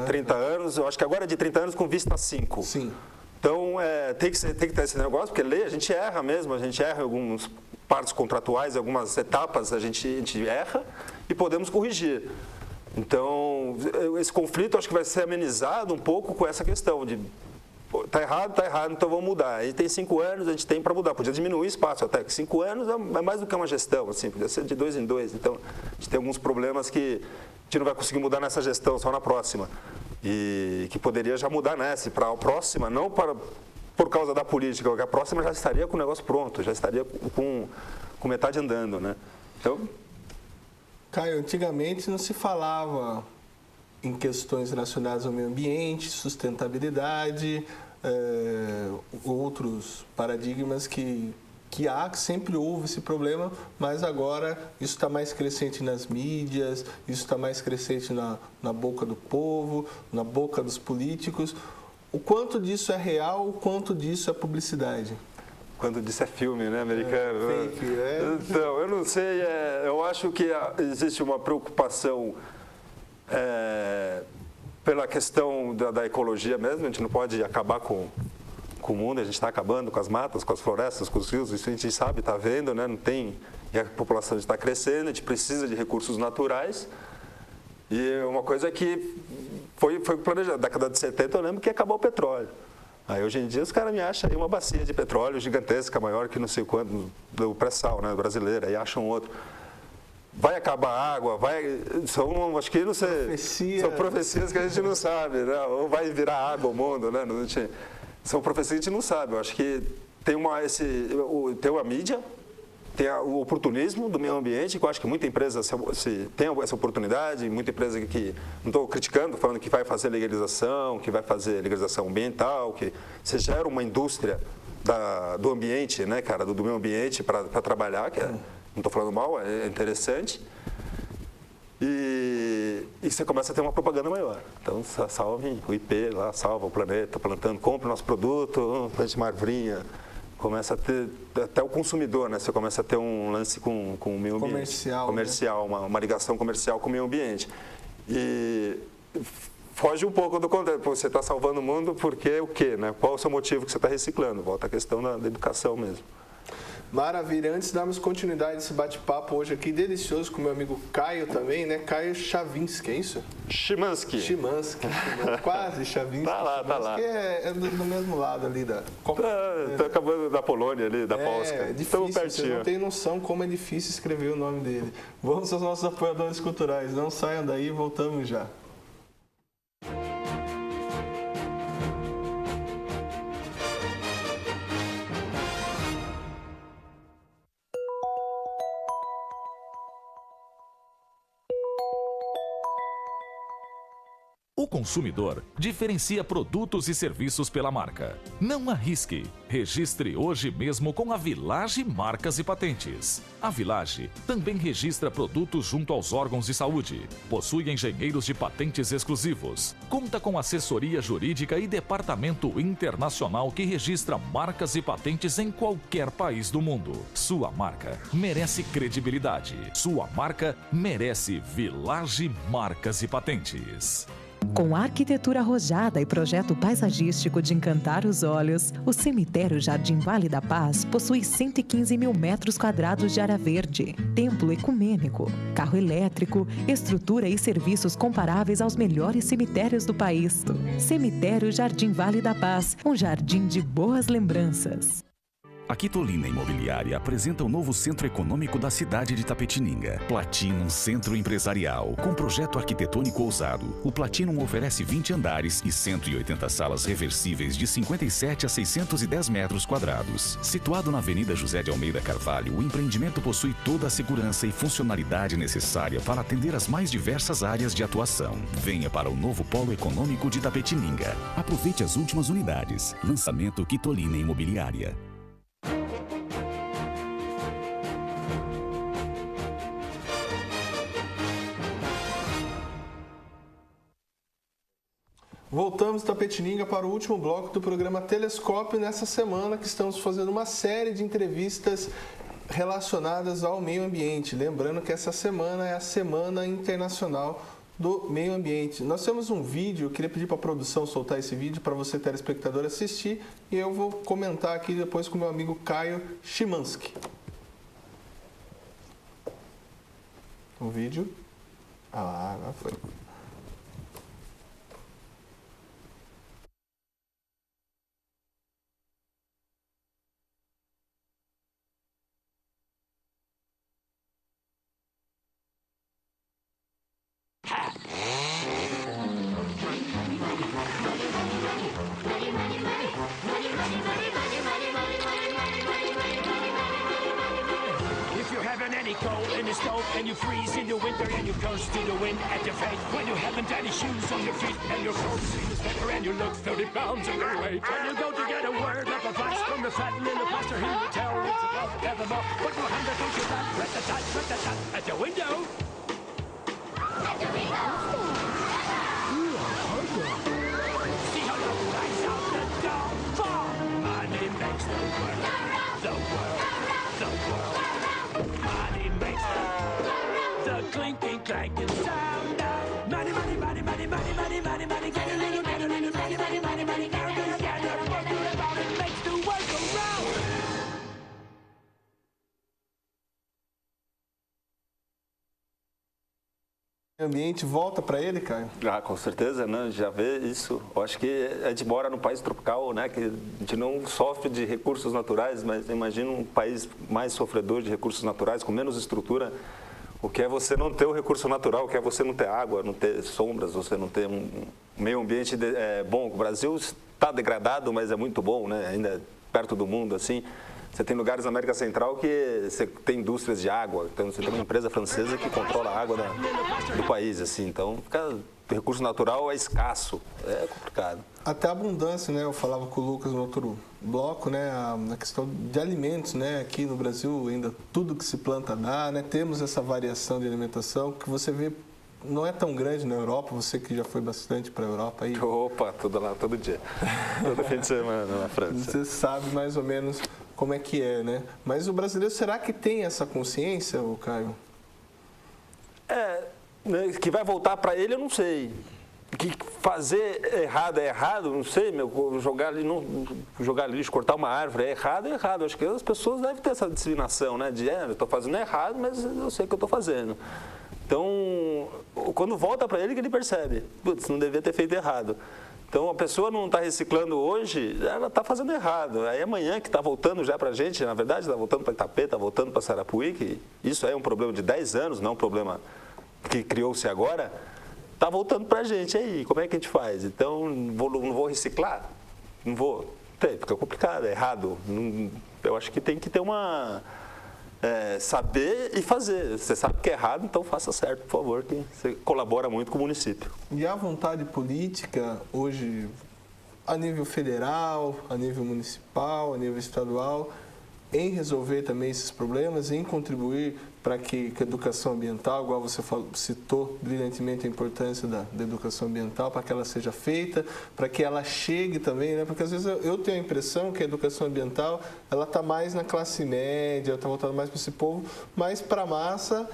30 anos, eu acho que agora é de 30 anos com vista a 5. Sim. Então, tem que ter esse negócio, porque lei a gente erra mesmo, a gente erra em alguns partes contratuais, algumas etapas a gente erra e podemos corrigir. Então, esse conflito acho que vai ser amenizado um pouco com essa questão de tá errado, então vamos mudar. A gente tem 5 anos, a gente tem para mudar. Podia diminuir o espaço até, que 5 anos é mais do que uma gestão, assim, podia ser de 2 em 2. Então, a gente tem alguns problemas que a gente não vai conseguir mudar nessa gestão, só na próxima. E que poderia já mudar nessa, para a próxima, não por causa da política, porque a próxima já estaria com o negócio pronto, já estaria com metade andando, né? Então... Caio, antigamente não se falava em questões relacionadas ao meio ambiente, sustentabilidade, outros paradigmas que sempre houve esse problema, mas agora isso está mais crescente nas mídias, isso está mais crescente na boca do povo, na boca dos políticos. O quanto disso é real, o quanto disso é publicidade? Quando disso é filme, né, americano? Fake, Então, eu não sei, eu acho que existe uma preocupação pela questão da ecologia mesmo, a gente não pode acabar com o mundo, a gente está acabando com as matas, com as florestas, com os rios, isso a gente sabe, está vendo, né? Não tem, e a população está crescendo, a gente precisa de recursos naturais. E uma coisa que foi planejada, na década de 70 eu lembro que acabou o petróleo. Aí hoje em dia os caras me acham aí uma bacia de petróleo gigantesca, maior que não sei quanto, do pré-sal, né, brasileira, aí acham outro. Vai acabar a água, acho que não sei, são profecias que a gente não sabe, né? Ou vai virar água o mundo, né? São profecias que a gente não sabe. Eu acho que tem uma mídia, tem o oportunismo do meio ambiente, que eu acho que muita empresa tem essa oportunidade, muita empresa que, não estou criticando, falando que vai fazer legalização, que vai fazer legalização ambiental, que você gera uma indústria do ambiente, né, cara, do meio ambiente para trabalhar, que não estou falando mal, é interessante. E você começa a ter uma propaganda maior. Então, salve o IP lá, salva o planeta, plantando, compra o nosso produto, plante uma arvorinha. Começa a ter, até o consumidor, né? Você começa a ter um lance com o meio ambiente. Comercial, né? uma ligação comercial com o meio ambiente. E foge um pouco do contexto. Você está salvando o mundo porque o quê, né? Qual é o seu motivo que você está reciclando? Volta à questão da educação mesmo. Maravilha, antes de darmos continuidade a esse bate-papo hoje aqui, delicioso, com o meu amigo Caio também, né? Caio Chavinsky, é isso? Chimansky. Quase Chavinsky. Tá lá. É do mesmo lado ali da... Tá acabando da Polônia ali, da Polska. É difícil, você não tem noção como é difícil escrever o nome dele. Vamos aos nossos apoiadores culturais, não saiam daí, voltamos já. O consumidor diferencia produtos e serviços pela marca. Não arrisque. Registre hoje mesmo com a Village Marcas e Patentes. A Village também registra produtos junto aos órgãos de saúde. Possui engenheiros de patentes exclusivos. Conta com assessoria jurídica e departamento internacional que registra marcas e patentes em qualquer país do mundo. Sua marca merece credibilidade. Sua marca merece Village Marcas e Patentes. Com arquitetura arrojada e projeto paisagístico de encantar os olhos, o cemitério Jardim Vale da Paz possui 115 mil metros quadrados de área verde, templo ecumênico, carro elétrico, estrutura e serviços comparáveis aos melhores cemitérios do país. Cemitério Jardim Vale da Paz, um jardim de boas lembranças. A Quitolina Imobiliária apresenta o novo centro econômico da cidade de Itapetininga. Platinum Centro Empresarial. Com projeto arquitetônico ousado, o Platinum oferece 20 andares e 180 salas reversíveis de 57 a 610 metros quadrados. Situado na Avenida José de Almeida Carvalho, o empreendimento possui toda a segurança e funcionalidade necessária para atender as mais diversas áreas de atuação. Venha para o novo polo econômico de Itapetininga. Aproveite as últimas unidades. Lançamento Quitolina Imobiliária. Voltamos, Itapetininga, para o último bloco do programa Telescópio. Nessa semana que estamos fazendo uma série de entrevistas relacionadas ao meio ambiente. Lembrando que essa semana é a Semana Internacional do Meio Ambiente. Nós temos um vídeo, eu queria pedir para a produção soltar esse vídeo para você, telespectador, assistir. E eu vou comentar aqui depois com o meu amigo Caio Chimansky. O vídeo Ah, agora foi. If you're having any cold in the stove and you freeze in the winter and you curse to the wind at your face, when you haven't any shoes on your feet and your clothes seems better and you look 30 pounds overweight, and you go to get a word of advice from the fat little pastor, he will tell it's about evermore. Put your hand up to your back, rat-a-tat, at the window. At the window. See how love rides out the door. For money makes the world, the world, the world. Money makes the clinking, clanking sound of money, money, money, money, money, money, money, money. Get a little, money, money, money, money, money. Gather, what do about it makes the world go round. O ambiente volta para ele, Caio? Ah, com certeza, né? Já vê isso. Eu acho que a gente mora num país tropical, né? Que a gente não sofre de recursos naturais, mas imagina um país mais sofredor de recursos naturais, com menos estrutura. O que é você não ter o recurso natural, o que é você não ter água, não ter sombras, você não ter um meio ambiente bom. O Brasil está degradado, mas é muito bom, né? Ainda é perto do mundo, assim. Você tem lugares na América Central que você tem indústrias de água, então você tem uma empresa francesa que controla a água do país, assim. Então, o recurso natural é escasso, é complicado. Até a abundância, né? Eu falava com o Lucas no outro bloco, né? A questão de alimentos, né? Aqui no Brasil ainda tudo que se planta dá, né? Temos essa variação de alimentação que você vê não é tão grande na Europa, você que já foi bastante para a Europa aí. Opa, tudo lá, todo dia. Todo fim de semana na França. Você sabe mais ou menos como é que é, né? Mas o brasileiro, será que tem essa consciência, Caio? Que vai voltar para ele, eu não sei. Que fazer errado é errado, não sei, jogar lixo, cortar uma árvore é errado. Acho que as pessoas devem ter essa disciplinação, né? De, eu estou fazendo errado, mas eu sei o que eu estou fazendo. Então, quando volta para ele, que ele percebe, putz, não devia ter feito errado. Então, a pessoa não está reciclando hoje, ela está fazendo errado. Aí amanhã, que está voltando já para a gente, na verdade, está voltando para Itapê, está voltando para Sarapuí, que isso é um problema de 10 anos, não é um problema que criou-se agora, está voltando para a gente aí. Como é que a gente faz? Então, não vou reciclar? Não vou? Fica complicado, é errado. Eu acho que tem que ter uma... saber e fazer. Você sabe que é errado, então faça certo, por favor, que você colabora muito com o município. E a vontade política hoje, a nível federal, a nível municipal, a nível estadual, em resolver também esses problemas, em contribuir para que a educação ambiental, igual você citou brilhantemente a importância da educação ambiental, para que ela seja feita, para que ela chegue também, né? Porque às vezes eu tenho a impressão que a educação ambiental, ela está mais na classe média, está voltando mais para esse povo, mas para a massa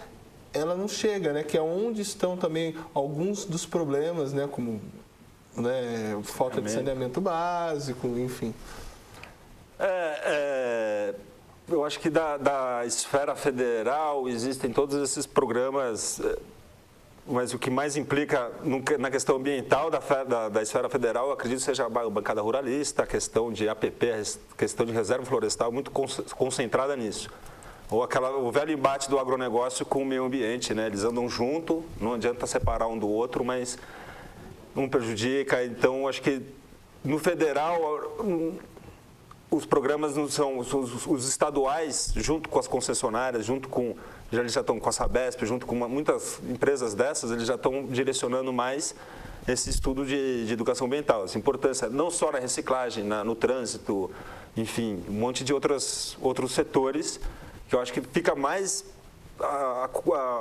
ela não chega, né? Que é onde estão também alguns dos problemas, né? Como falta de saneamento básico, enfim. Eu acho que da esfera federal existem todos esses programas, mas o que mais implica na questão ambiental da esfera federal, eu acredito que seja a bancada ruralista, a questão de APP, a questão de reserva florestal, muito concentrada nisso. Ou o velho embate do agronegócio com o meio ambiente, né? Eles andam junto, não adianta separar um do outro, mas um prejudica. Então, acho que no federal... Os programas não são os estaduais, junto com as concessionárias, eles já estão com a Sabesp, junto com muitas empresas dessas, eles já estão direcionando mais esse estudo de educação ambiental. Essa importância não só na reciclagem, no trânsito, enfim, um monte de outros setores, que eu acho que fica mais...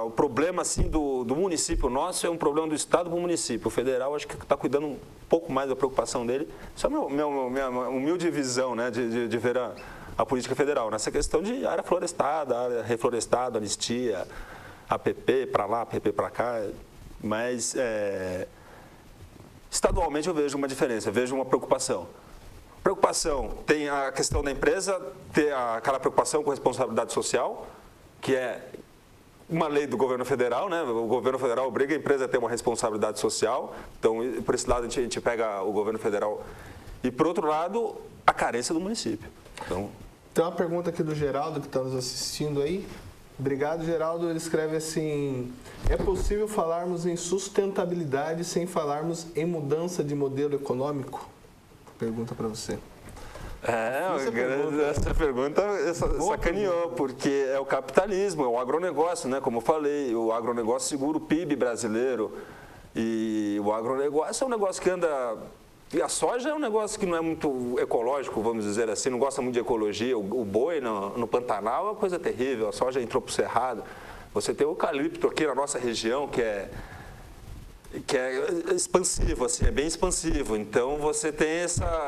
o problema assim, do município nosso é um problema do estado para o município. O federal acho que está cuidando um pouco mais da preocupação dele. Isso é a minha humilde visão, né, de ver a política federal. Nessa questão de área florestada, área reflorestada, anistia, APP para lá, APP para cá. Mas estadualmente eu vejo uma diferença, eu vejo uma preocupação. Preocupação, tem a questão da empresa, ter aquela preocupação com responsabilidade social, que é uma lei do governo federal, né? O governo federal obriga a empresa a ter uma responsabilidade social. Então, por esse lado, a gente pega o governo federal. E, por outro lado, a carência do município. Então, tem uma pergunta aqui do Geraldo, que está nos assistindo aí. Obrigado, Geraldo. Ele escreve assim: é possível falarmos em sustentabilidade sem falarmos em mudança de modelo econômico? Pergunta para você. Essa pergunta sacaneou, porque é o capitalismo, é o agronegócio, né? Como eu falei, o agronegócio segura o PIB brasileiro. E o agronegócio é um negócio que anda... E a soja é um negócio que não é muito ecológico, vamos dizer assim, não gosta muito de ecologia. O boi no Pantanal é uma coisa terrível, a soja entrou para o cerrado. Você tem o eucalipto aqui na nossa região, que é expansivo, assim, é bem expansivo. Então, você tem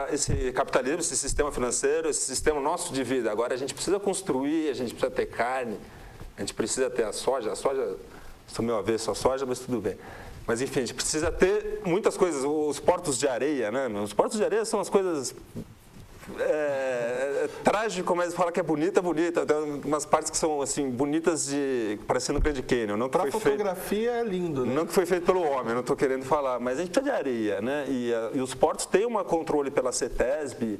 esse capitalismo, esse sistema financeiro, esse sistema nosso de vida. Agora, a gente precisa construir, a gente precisa ter carne, a gente precisa ter a soja. A soja, sou meio avesso à soja, mas tudo bem. Mas, enfim, a gente precisa ter muitas coisas. Os portos de areia, né? Os portos de areia são as coisas... trágico, mas fala que é bonita. Tem umas partes que são assim bonitas, parecendo Grand Canyon. Não para fotografia é lindo, né? Não que foi feito pelo homem, não estou querendo falar, mas a gente precisa de areia, né? E os portos têm um controle pela CETESB,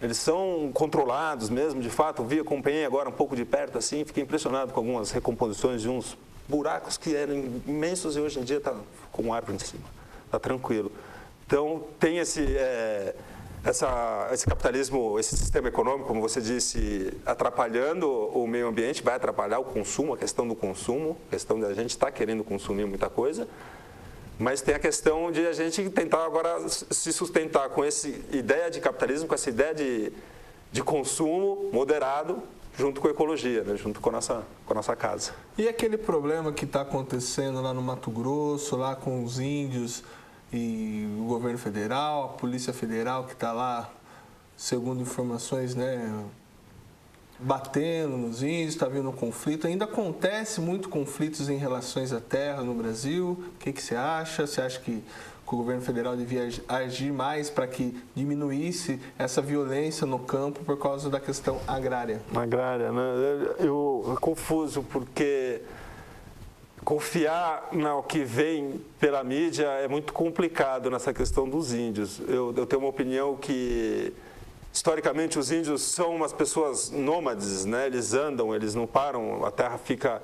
eles são controlados mesmo, de fato. Acompanhei agora um pouco de perto, assim, fiquei impressionado com algumas recomposições de uns buracos que eram imensos e hoje em dia está com árvore em cima, está tranquilo. Então tem esse capitalismo, esse sistema econômico, como você disse, atrapalhando o meio ambiente, vai atrapalhar o consumo, a questão do consumo, a questão de a gente estar querendo consumir muita coisa, mas tem a questão de a gente tentar agora se sustentar com essa ideia de capitalismo, com essa ideia de consumo moderado, junto com a ecologia, né? Junto com a nossa casa. E aquele problema que está acontecendo lá no Mato Grosso, lá com os índios... E o governo federal, a Polícia Federal que está lá, segundo informações, né, batendo nos índios, está havendo um conflito. Ainda acontece muito conflitos em relações à terra no Brasil. O que você acha? Você acha que o governo federal devia agir mais para que diminuísse essa violência no campo por causa da questão agrária? Agrária, né? Eu confuso porque... Confiar no que vem pela mídia é muito complicado nessa questão dos índios. Eu tenho uma opinião que, historicamente, os índios são umas pessoas nômades, né? Eles andam, eles não param, a terra fica...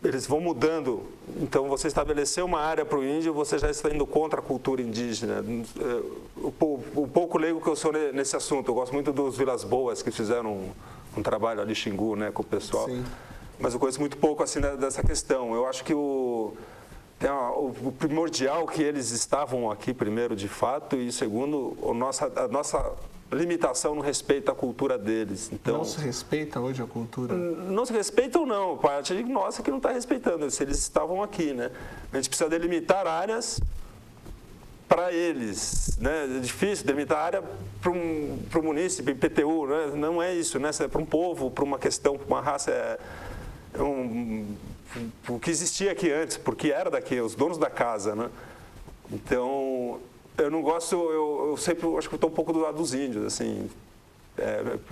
Eles vão mudando. Então, você estabeleceu uma área para o índio, você já está indo contra a cultura indígena. O pouco leigo que eu sou nesse assunto, eu gosto muito dos Vilas Boas, que fizeram um trabalho ali em Xingu, né, com o pessoal. Sim. Mas eu conheço muito pouco assim dessa questão. Eu acho que o primordial que eles estavam aqui, primeiro, de fato, e segundo, a nossa limitação no respeito à cultura deles. Então, não se respeita hoje a cultura? Não se respeita ou não, parte nossa que não está respeitando, se eles estavam aqui, né? A gente precisa delimitar áreas para eles, né? É difícil delimitar área para o munícipe, PTU, né? Não é isso, né? É para um povo, para uma questão, para uma raça... o que existia aqui antes, porque era daqui, os donos da casa, né? Então, eu não gosto, eu sempre acho que estou um pouco do lado dos índios, assim,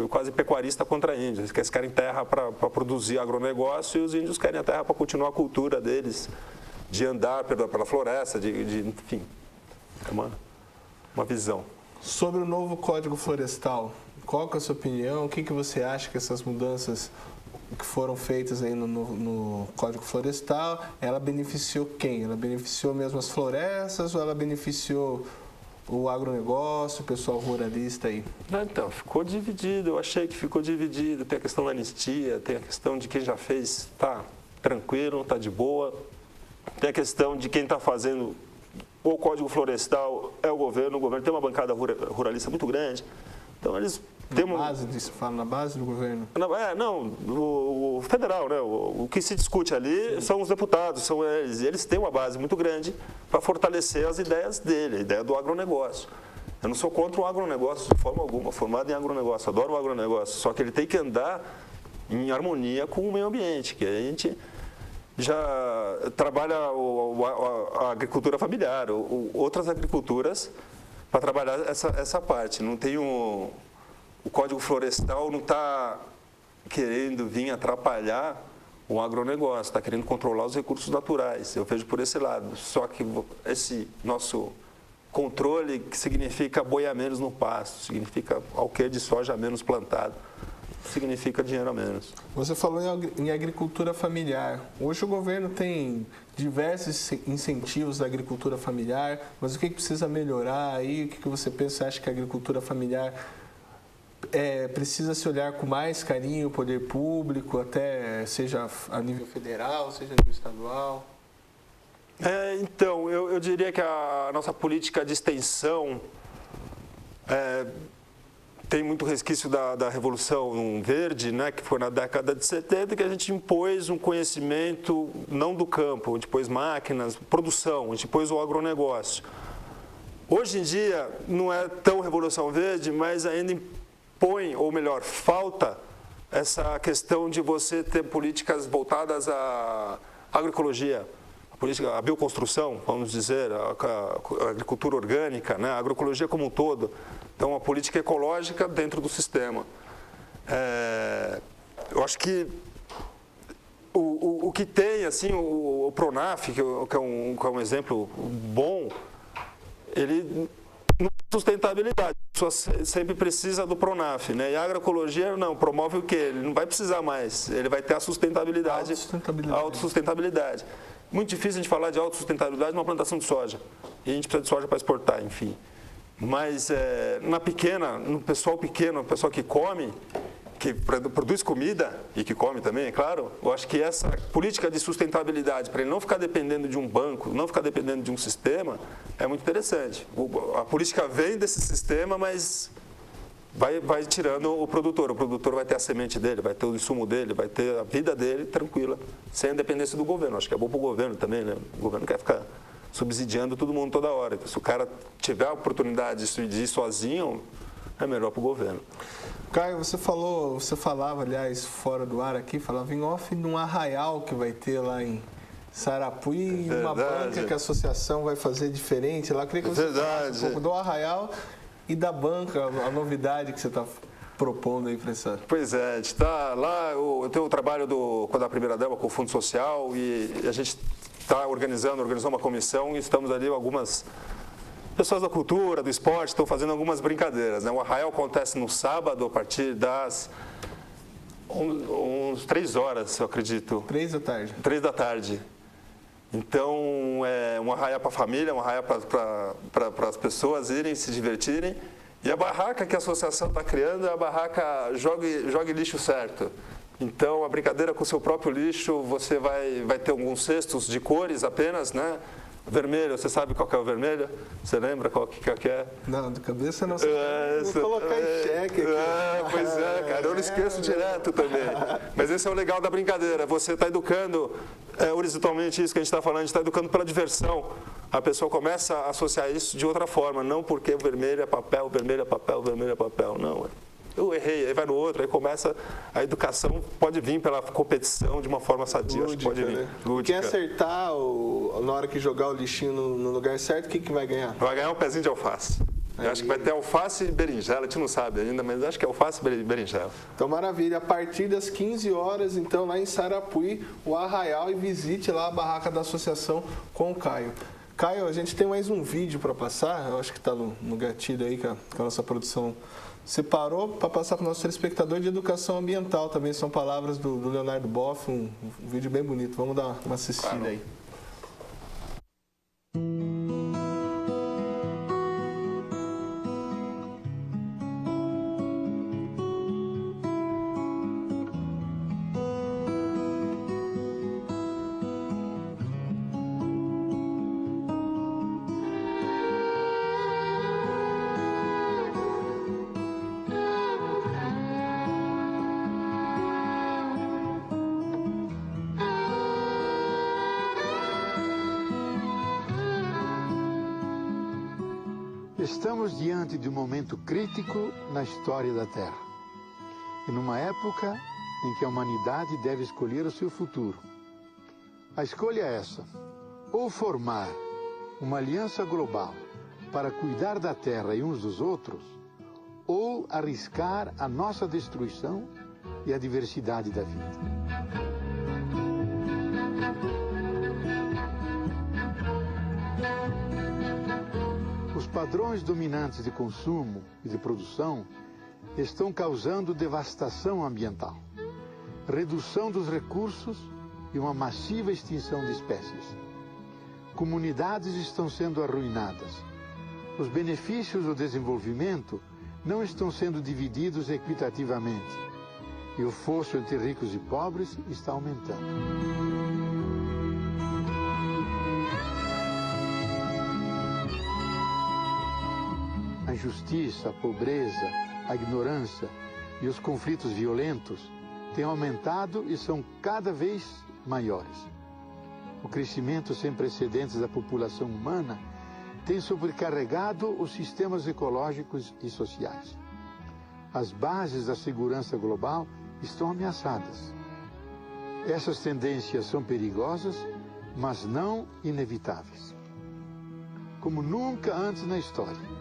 quase pecuarista contra índios. Eles querem terra para produzir agronegócio e os índios querem a terra para continuar a cultura deles, de andar pela floresta, enfim, é uma visão. Sobre o novo Código Florestal, qual que é a sua opinião? O que você acha que essas mudanças que foram feitas aí no Código Florestal, ela beneficiou quem? Ela beneficiou mesmo as florestas ou ela beneficiou o agronegócio, o pessoal ruralista aí? Então, ficou dividido, eu achei que ficou dividido. Tem a questão da anistia, tem a questão de quem já fez, está tranquilo, está de boa. Tem a questão de quem está fazendo o Código Florestal, é o governo tem uma bancada ruralista muito grande. Então, eles... Fala na base do governo? O federal, né? O que se discute ali Sim. São os deputados, são eles. E eles têm uma base muito grande para fortalecer as ideias dele, a ideia do agronegócio. Eu não sou contra o agronegócio de forma alguma, formado em agronegócio, adoro o agronegócio, só que ele tem que andar em harmonia com o meio ambiente, que a gente já trabalha a agricultura familiar, outras agriculturas para trabalhar essa parte. Não tem o Código Florestal não está querendo vir atrapalhar o agronegócio, está querendo controlar os recursos naturais. Eu vejo por esse lado. Só que esse nosso controle que significa boi a menos no pasto, significa alqueire de soja a menos plantado, significa dinheiro a menos. Você falou em agricultura familiar. Hoje o governo tem diversos incentivos da agricultura familiar, mas o que precisa melhorar aí? O que você pensa? Acha que a agricultura familiar precisa se olhar com mais carinho o poder público, até seja a nível federal, seja a nível estadual? Então, eu diria que a nossa política de extensão tem muito resquício da Revolução Verde, né, que foi na década de 70, que a gente impôs um conhecimento não do campo, a gente pôs máquinas, produção, a gente pôs o agronegócio. Hoje em dia, não é tão Revolução Verde, mas ainda impõe, ou melhor, falta essa questão de você ter políticas voltadas à agroecologia, a bioconstrução, vamos dizer, a agricultura orgânica, né, a agroecologia como um todo. Então, a política ecológica dentro do sistema. Eu acho que o que tem, assim, o Pronaf, que é um exemplo bom, ele não tem sustentabilidade. A pessoa sempre precisa do Pronaf, né? E a agroecologia, não, promove o quê? Ele não vai precisar mais, ele vai ter a sustentabilidade. Autossustentabilidade. Muito difícil a gente falar de autossustentabilidade numa plantação de soja. E a gente precisa de soja para exportar, enfim. Mas no pessoal pequeno, o pessoal que come, que produz comida e que come também, é claro, eu acho que essa política de sustentabilidade, para ele não ficar dependendo de um banco, não ficar dependendo de um sistema, é muito interessante. A política vem desse sistema, mas vai tirando o produtor. O produtor vai ter a semente dele, vai ter o insumo dele, vai ter a vida dele tranquila, sem a dependência do governo. Acho que é bom para o governo também, né? O governo quer ficar subsidiando todo mundo toda hora. Se o cara tiver a oportunidade de ir sozinho, é melhor para o governo. Caio, você falava, aliás, fora do ar aqui, falava em off de um arraial que vai ter lá em Sarapuí, uma banca que a associação vai fazer diferente lá. Eu queria que você falasse um pouco do arraial e da banca, a novidade que você está propondo aí para essa... Pois é, a gente está lá, eu tenho o trabalho da primeira dama com o Fundo Social e a gente está organizou uma comissão e estamos ali algumas pessoas da cultura, do esporte, estão fazendo algumas brincadeiras, né? O arraial acontece no sábado a partir das uns 3 horas, eu acredito. 3 da tarde. 3 da tarde. Então, é um arraial para a família, um arraial para as pessoas irem se divertirem. E a barraca que a associação está criando é a barraca Jogue Lixo Certo. Então, a brincadeira com o seu próprio lixo, você vai ter alguns cestos de cores apenas, né? Vermelho, você sabe qual que é o vermelho? Você lembra qual que é? Não, de cabeça não. Vou colocar em xeque aqui. Pois é, cara, eu não esqueço direto também. Mas esse é o legal da brincadeira, você está educando, horizontalmente isso que a gente está falando, a gente está educando pela diversão. A pessoa começa a associar isso de outra forma, não porque o vermelho é papel, vermelho é papel, vermelho é papel, não. Eu errei, aí vai no outro, aí começa, a educação pode vir pela competição de uma forma sadia, lúdica, acho que pode vir. Né? Lúdica. Quem acertar na hora que jogar o lixinho no lugar certo, o que vai ganhar? Vai ganhar um pezinho de alface. Eu acho que vai ter alface e berinjela, a gente não sabe ainda, mas acho que é alface e berinjela. Então, maravilha. A partir das 15 horas, então, lá em Sarapuí, o arraial, e visite lá a barraca da associação com o Caio. Caio, a gente tem mais um vídeo para passar, eu acho que está no gatilho aí que a nossa produção separou para passar para o nosso telespectador de educação ambiental. Também são palavras do Leonardo Boff, um vídeo bem bonito. Vamos dar uma assistida aí. Estamos diante de um momento crítico na história da Terra. E numa época em que a humanidade deve escolher o seu futuro. A escolha é essa: ou formar uma aliança global para cuidar da Terra e uns dos outros, ou arriscar a nossa destruição e a diversidade da vida. padrões dominantes de consumo e de produção estão causando devastação ambiental, redução dos recursos e uma massiva extinção de espécies. Comunidades estão sendo arruinadas. Os benefícios do desenvolvimento não estão sendo divididos equitativamente e o fosso entre ricos e pobres está aumentando. A injustiça, a pobreza, a ignorância e os conflitos violentos têm aumentado e são cada vez maiores. O crescimento sem precedentes da população humana tem sobrecarregado os sistemas ecológicos e sociais. As bases da segurança global estão ameaçadas. Essas tendências são perigosas, mas não inevitáveis. Como nunca antes na história,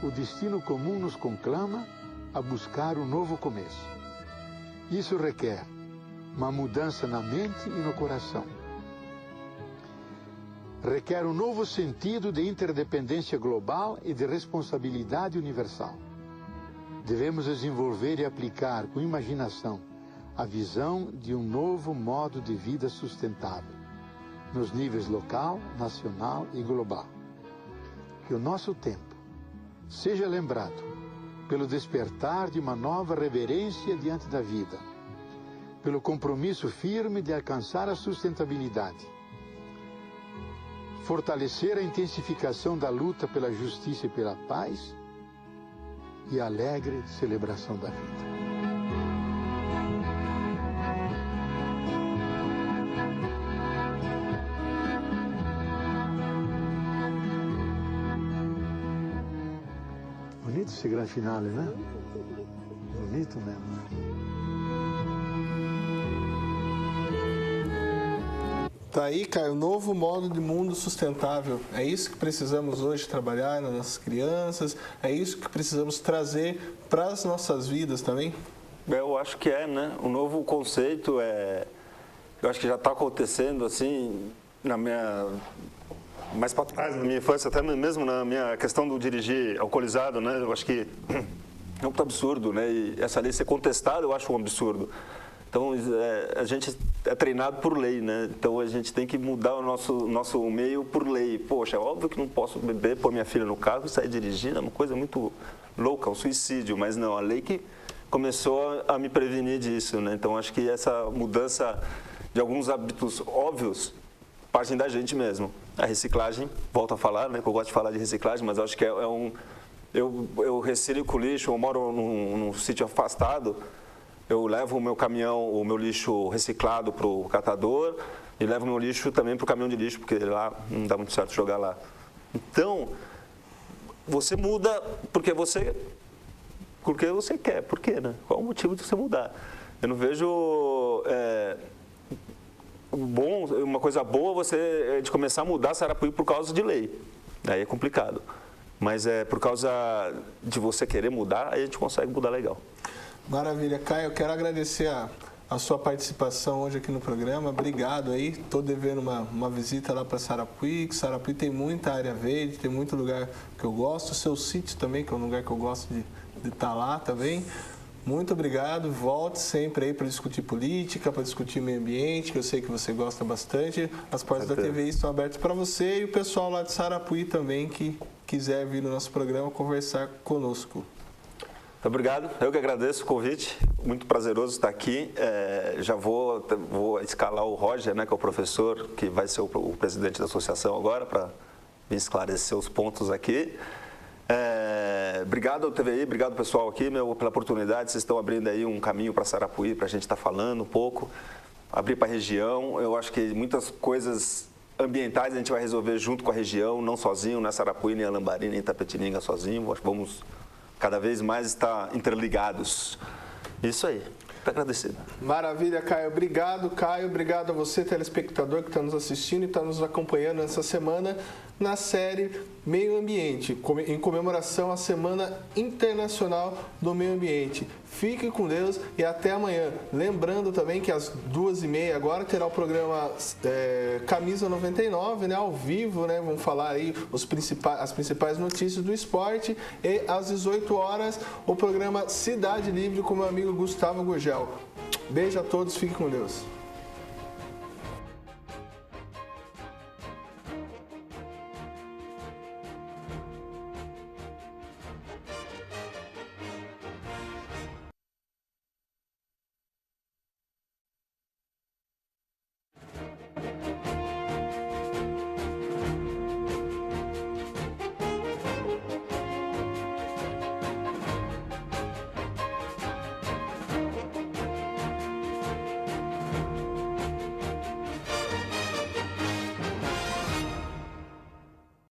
o destino comum nos conclama a buscar um novo começo. Isso requer uma mudança na mente e no coração. Requer um novo sentido de interdependência global e de responsabilidade universal. Devemos desenvolver e aplicar com imaginação a visão de um novo modo de vida sustentável, nos níveis local, nacional e global. Que o nosso tempo seja lembrado pelo despertar de uma nova reverência diante da vida, pelo compromisso firme de alcançar a sustentabilidade, fortalecer a intensificação da luta pela justiça e pela paz e a alegre celebração da vida. Bonito esse grande finale, né? Bonito mesmo. Tá aí, Caio, novo modo de mundo sustentável. É isso que precisamos hoje trabalhar nas nossas crianças, é isso que precisamos trazer para as nossas vidas também? Eu acho que é, né? O novo conceito eu acho que já está acontecendo, assim, mais para trás, na minha infância, até mesmo na minha questão do dirigir alcoolizado, né? Eu acho que é um absurdo, né? E essa lei ser contestada, eu acho um absurdo. Então, a gente é treinado por lei, né? Então, a gente tem que mudar o nosso meio por lei. Poxa, é óbvio que não posso beber, pôr minha filha no carro e sair dirigindo, é uma coisa muito louca, um suicídio. Mas não, a lei que começou a me prevenir disso, né? Então, acho que essa mudança de alguns hábitos óbvios partem da gente mesmo. A reciclagem, volto a falar, né? Que eu gosto de falar de reciclagem, mas acho que eu reciclo lixo, eu moro num sítio afastado, eu levo o meu caminhão, o meu lixo reciclado para o catador e levo o meu lixo também para o caminhão de lixo, porque lá não dá muito certo jogar lá. Então, você muda porque você quer. Por quê, né? Qual o motivo de você mudar? Eu não vejo uma coisa boa você de começar a mudar Sarapuí por causa de lei. Aí é complicado. Mas por causa de você querer mudar, aí a gente consegue mudar legal. Maravilha. Caio, eu quero agradecer a sua participação hoje aqui no programa. Obrigado aí. Estou devendo uma visita lá para Sarapuí, que Sarapuí tem muita área verde, tem muito lugar que eu gosto. O seu sítio também, que é um lugar que eu gosto de estar lá também. Muito obrigado. Volte sempre aí para discutir política, para discutir meio ambiente, que eu sei que você gosta bastante. As portas da TVI estão abertas para você e o pessoal lá de Sarapuí também que quiser vir no nosso programa conversar conosco. Obrigado, eu que agradeço o convite, muito prazeroso estar aqui. Já vou escalar o Roger, né, que é o professor, que vai ser o presidente da associação agora, para me esclarecer os pontos aqui. Obrigado ao TVI, obrigado pessoal aqui pela oportunidade, vocês estão abrindo aí um caminho para Sarapuí, para a gente estar falando um pouco, abrir para a região. Eu acho que muitas coisas ambientais a gente vai resolver junto com a região, não sozinho, não é Sarapuí, nem Alambari, nem Itapetininga sozinho. Acho que vamos cada vez mais estar interligados. Isso aí. fica agradecido. Maravilha, Caio. Obrigado, Caio. Obrigado a você, telespectador, que está nos assistindo e está nos acompanhando essa semana na série Meio Ambiente, em comemoração à Semana Internacional do Meio Ambiente. Fique com Deus e até amanhã. Lembrando também que às 2h30 agora terá o programa Camisa 99, né, ao vivo, né? Vamos falar aí as principais notícias do esporte. E às 18 horas o programa Cidade Livre com meu amigo Gustavo Gurgel. Beijo a todos, fique com Deus.